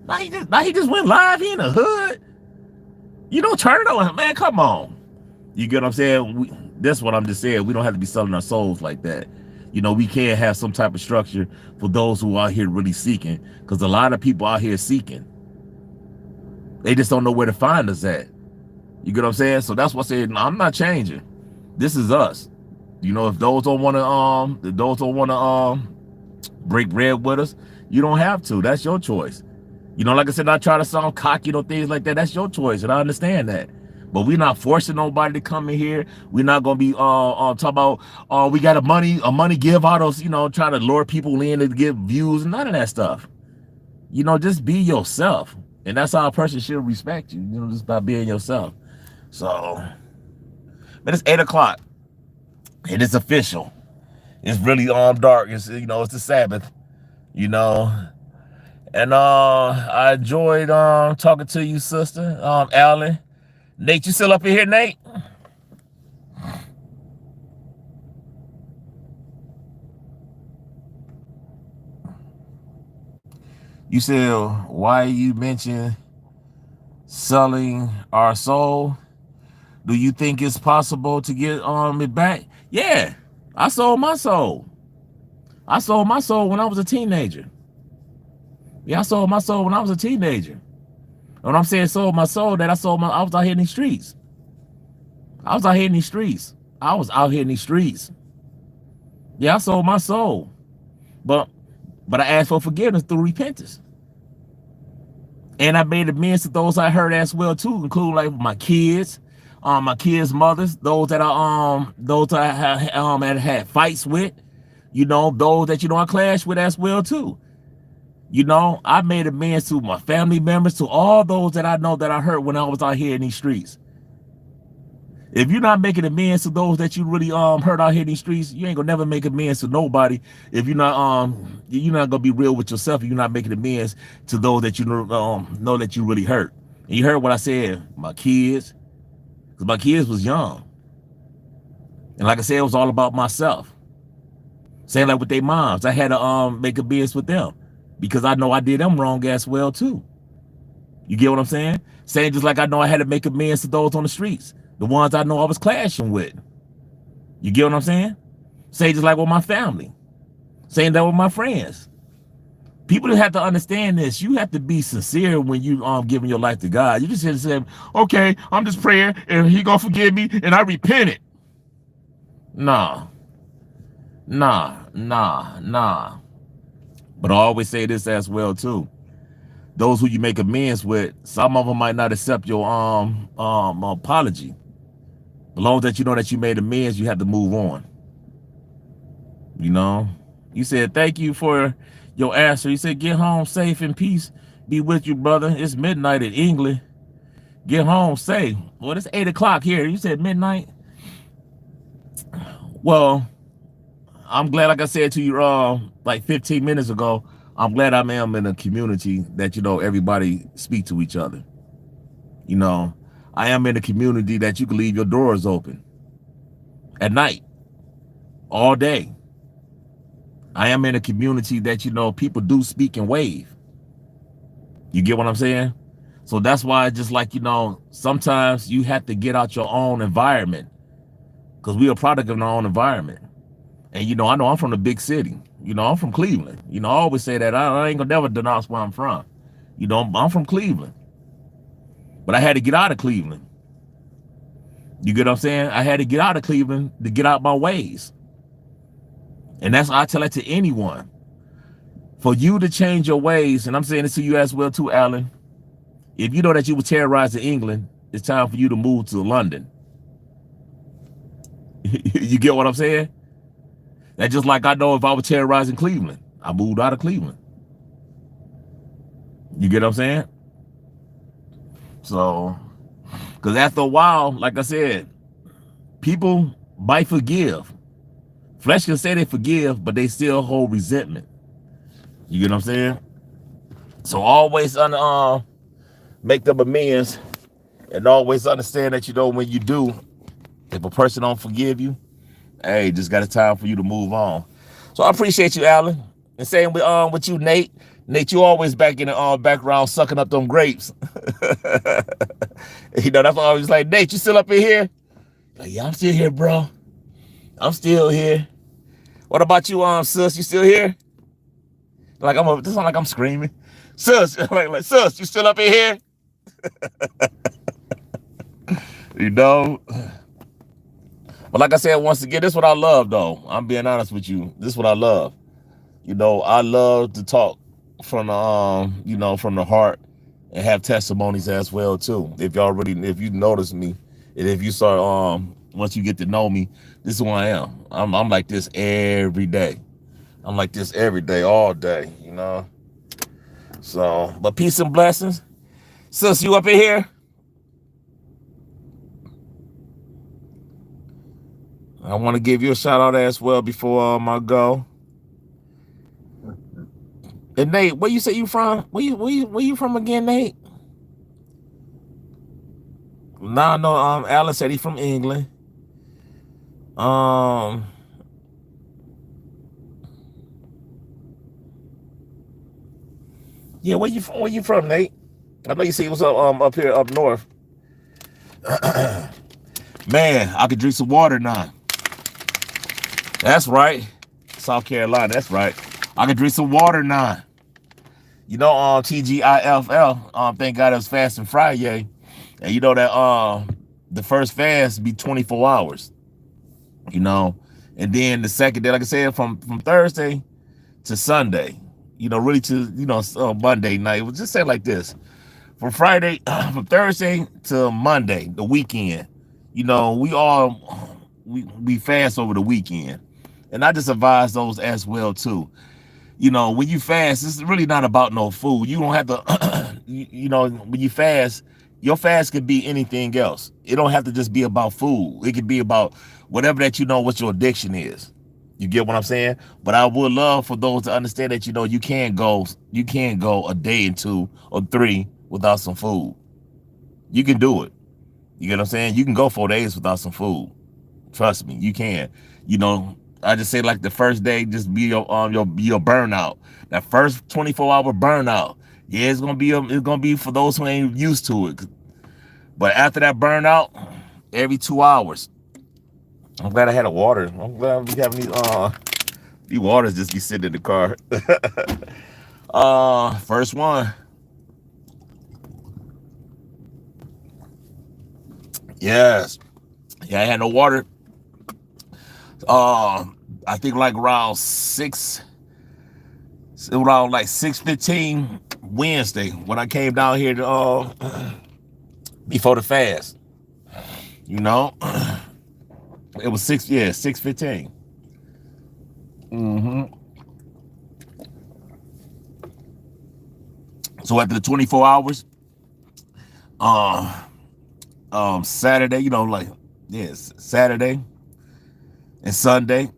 now he just went live, he in the hood. You don't turn it on, man, come on. You get what I'm saying? That's what I'm just saying. We don't have to be selling our souls like that. We can have some type of structure for those who are out here really seeking, because a lot of people out here seeking. They just don't know where to find us at. You get what I'm saying? So that's what I said, I'm not changing. This is us. If those don't want to break bread with us, you don't have to. That's your choice. Like I said, not try to sound cocky, things like that. That's your choice, and I understand that. But we're not forcing nobody to come in here. We're not gonna be talking about we got a money give out of trying to lure people in to get views and none of that stuff. Just be yourself. And that's how a person should respect you, just by being yourself. So, but it's 8 o'clock and it's official. It's really dark. It's it's the Sabbath, you know. And I enjoyed talking to you, sister. Alan. Nate, you still up in here, Nate? You said, why you mentioned selling our soul? Do you think it's possible to get it back? Yeah, I sold my soul. I sold my soul when I was a teenager. Yeah, I sold my soul when I was a teenager. When I'm saying sold my soul, that I was out here in these streets. I was out here in these streets. I was out here in these streets. Yeah, I sold my soul. But I asked for forgiveness through repentance. And I made amends to those I hurt as well too, including like my kids mothers, those that I had fights with, those that I clashed with as well too. I made amends to my family members, to all those that I know that I hurt when I was out here in these streets. If you're not making amends to those that you really hurt out here in these streets, you ain't gonna never make amends to nobody. If you're not gonna be real with yourself, if you're not making amends to those that you know that you really hurt. And you heard what I said, my kids, because my kids was young. And like I said, it was all about myself. Same like with their moms. I had to make amends with them because I know I did them wrong as well too. You get what I'm saying? Same just like I know I had to make amends to those on the streets, the ones I know I was clashing with. You get what I'm saying? Same just like with my family. Same that with my friends. People have to understand this. You have to be sincere when you giving your life to God. You just have to say, okay, I'm just praying and he gonna forgive me and I repented. Nah. But I always say this as well too. Those who you make amends with, some of them might not accept your apology. As long as you know that you made amends, you have to move on. You said thank you for your answer. You said get home safe and peace be with you, brother. It's midnight in England. Get home safe. Well, it's 8 o'clock here. You said midnight. Well, I'm glad, like I said to you like 15 minutes ago, I'm glad I am in a community that everybody speak to each other. I am in a community that you can leave your doors open at night, all day. I am in a community that people do speak and wave. You get what I'm saying? So that's why, just like sometimes you have to get out your own environment, because we are a product of our own environment. And I know I'm from the big city. I'm from Cleveland. I always say that I ain't gonna never denounce where I'm from. I'm from Cleveland, but I had to get out of Cleveland. You get what I'm saying? I had to get out of Cleveland to get out my ways. And that's I tell that to anyone. For you to change your ways, and I'm saying this to you as well too, Alan. If you know that you were terrorized in England, it's time for you to move to London. You get what I'm saying? That's just like I know if I was terrorizing Cleveland, I moved out of Cleveland. You get what I'm saying? So, because after a while, like I said, people might forgive. Flesh can say they forgive, but they still hold resentment. You get what I'm saying? So always make them amends, and always understand that when you do, if a person don't forgive you, hey, just got a time for you to move on. So I appreciate you, Alan. And same with you, Nate. Nate, you always back in the background sucking up them grapes. That's why I was like, Nate, you still up in here? Like, yeah, I'm still here, bro. I'm still here. What about you, sis? You still here? Like this sound like I'm screaming. Sis, like sis, you still up in here? But like I said, once again, this is what I love, though. I'm being honest with you. This is what I love. I love to talk from the from the heart and have testimonies as well too. If you notice me, and if you start once you get to know me, this is who I am. I'm like this every day. I'm like this every day, all day. So, but peace and blessings. Sis, you up in here? I want to give you a shout out as well before I go. And Nate, where you say you from? Where you from again, Nate? Nah, no. Alan said he from England. Um, yeah. Where you from, Nate? I know you see what's up here up north. Man, I could drink some water now. That's right. South Carolina. That's right. I could drink some water now. You know, TGIFL. Thank God it was Fast and Friday, and you know that the first fast be 24 hours. You know, and then the second day, like I said, from Thursday to Sunday. You know, really to Monday night. It was just say like this: from Friday, from Thursday to Monday, the weekend. You know, we fast over the weekend, and I just advise those as well too. You know, when you fast, it's really not about no food. You don't have to, you know, when you fast, your fast could be anything else. It don't have to just be about food. It could be about whatever that you know what your addiction is. You get what I'm saying? But I would love for those to understand that, you know, you can't go a day and 2 or 3 without some food. You can do it. You get what I'm saying? You can go 4 days without some food. Trust me, you can. You know, I just say like the first day, just be your burnout. That first 24-hour burnout. Yeah, it's gonna be for those who ain't used to it. But after that burnout, every 2 hours. I'm glad I had a water. I'm glad we having these waters just be sitting in the car. First one. Yes. Yeah, I had no water. I think like around 6:15 Wednesday when I came down here to before the fast. You know, it was 6:15. So after the 24 hours, Saturday, you know, like yes, Saturday and Sunday,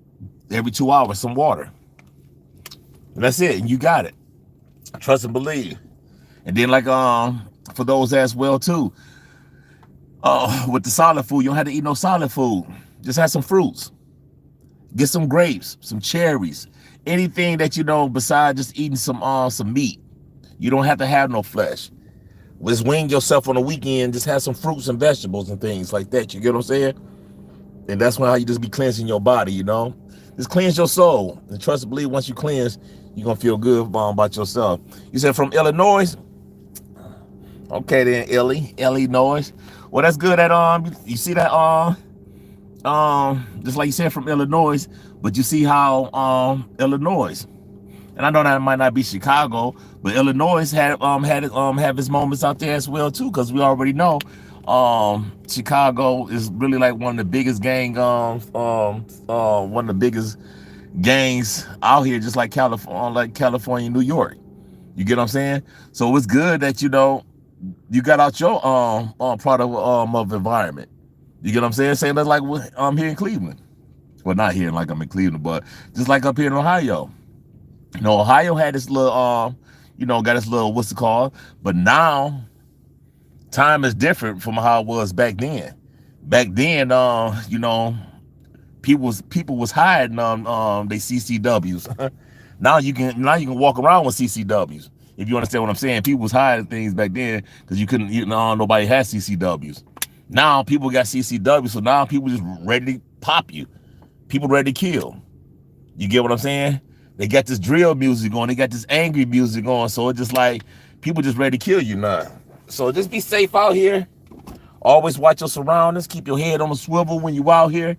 every 2 hours, some water. And that's it. And you got it. Trust and believe. And then like for those as well too, with the solid food, you don't have to eat no solid food. Just have some fruits. Get some grapes, some cherries, anything that you know besides just eating some meat. You don't have to have no flesh. Just wing yourself on the weekend. Just have some fruits and vegetables and things like that. You get what I'm saying? And that's how you just be cleansing your body, you know? Just cleanse your soul. And trust and believe once you cleanse, you're going to feel good about yourself. You said from Illinois? Okay then, Illinois. Well, that's good at, you see that, just like you said from Illinois, but you see how, Illinois, and I know that it might not be Chicago, but Illinois have its moments out there as well too, because we already know Chicago is really like one of the biggest one of the biggest gangs out here, just like California, New York. You get what I'm saying? So it's good that you know you got out your part of environment. You get what I'm saying? Saying that like I'm here in Cleveland. Well, not here like I'm in Cleveland, but just like up here in Ohio. You know, Ohio had this little you know, got this little what's it called? But now time is different from how it was back then. Back then, you know, people was hiding on they CCWs. now you can walk around with CCWs. If you understand what I'm saying, people was hiding things back then because you couldn't, you know, nobody had CCWs. Now people got CCWs, so now people just ready to pop you. People ready to kill. You get what I'm saying? They got this drill music going, they got this angry music going, so it's just like people just ready to kill you now. So just be safe out here. Always watch your surroundings. Keep your head on the swivel when you out here.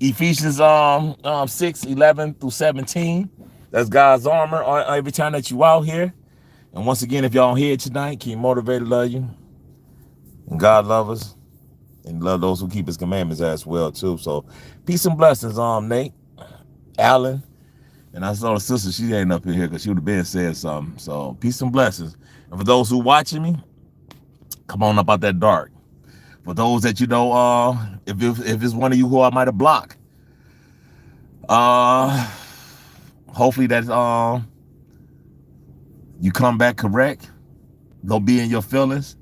Ephesians 6:11-17. That's God's armor every time that you out here. And once again, if y'all here tonight, keep motivated, love you. And God love us. And love those who keep his commandments as well, too. So peace and blessings, Nate, Alan. And I saw the sister, she ain't up in here because she would have been said something. So peace and blessings. And for those who watching me, come on up out that dark. For those that you know, if it's one of you who I might have blocked, Hopefully that you come back correct. Don't be in your feelings,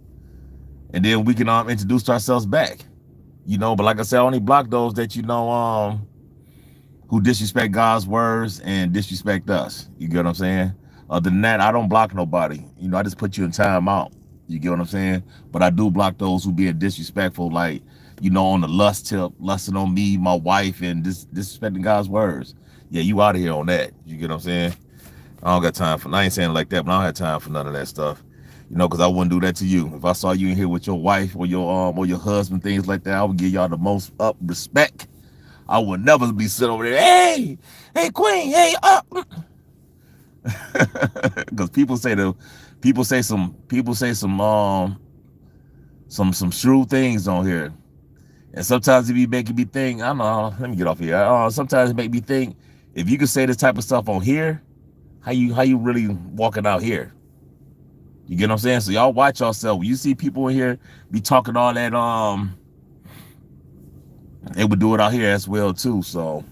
and then we can introduce ourselves back. You know, but like I said, I only block those that who disrespect God's words and disrespect us. You get what I'm saying? Other than that, I don't block nobody. You know, I just put you in time out. You get what I'm saying? But I do block those who being disrespectful, like, you know, on the lust tip, lusting on me, my wife, and disrespecting God's words. Yeah, you out of here on that. You get what I'm saying? I don't got time for, I ain't saying it like that, but I don't have time for none of that stuff. You know, because I wouldn't do that to you. If I saw you in here with your wife or your husband, things like that, I would give y'all the most up respect. I would never be sitting over there, hey queen, hey up. Because people say some shrewd things on here. And sometimes it be making me think, I don't know, let me get off here. Sometimes it make me think, if you could say this type of stuff on here, how you really walking out here? You get what I'm saying? So y'all watch yourself. When you see people in here be talking all that, they would do it out here as well too. So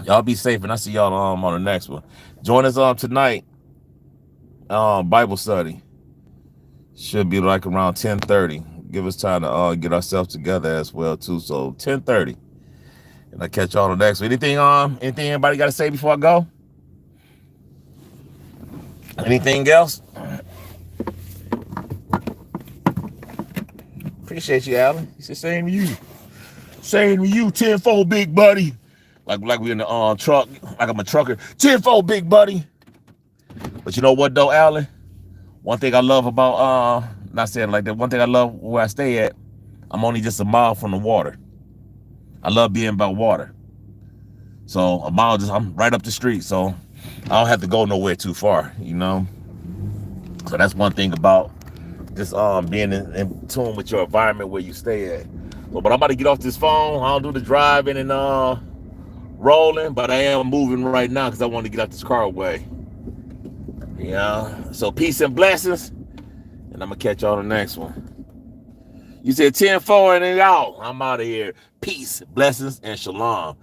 y'all be safe, and I see y'all on the next one. Join us tonight. Bible study should be like around 10:30. Give us time to get ourselves together as well too. So 10:30, and I catch y'all on the next one. Anything anybody got to say before I go? Anything else? Appreciate you, Alan. He said, same to you. Same to you, tenfold, big buddy. Like we in the truck, like I'm a trucker. Tenfold, big buddy. But you know what though, Alan? One thing I love about not saying like that. One thing I love where I stay at, I'm only just a mile from the water. I love being by water. So a mile, I'm right up the street, so I don't have to go nowhere too far, you know. So that's one thing about just being in tune with your environment where you stay at. So, but I'm about to get off this phone. I don't do the driving and rolling, but I am moving right now because I want to get out this car away. Yeah. So peace and blessings, and I'm gonna catch y'all on the next one. You said 10-4 and out. I'm out of here. Peace, blessings, and shalom.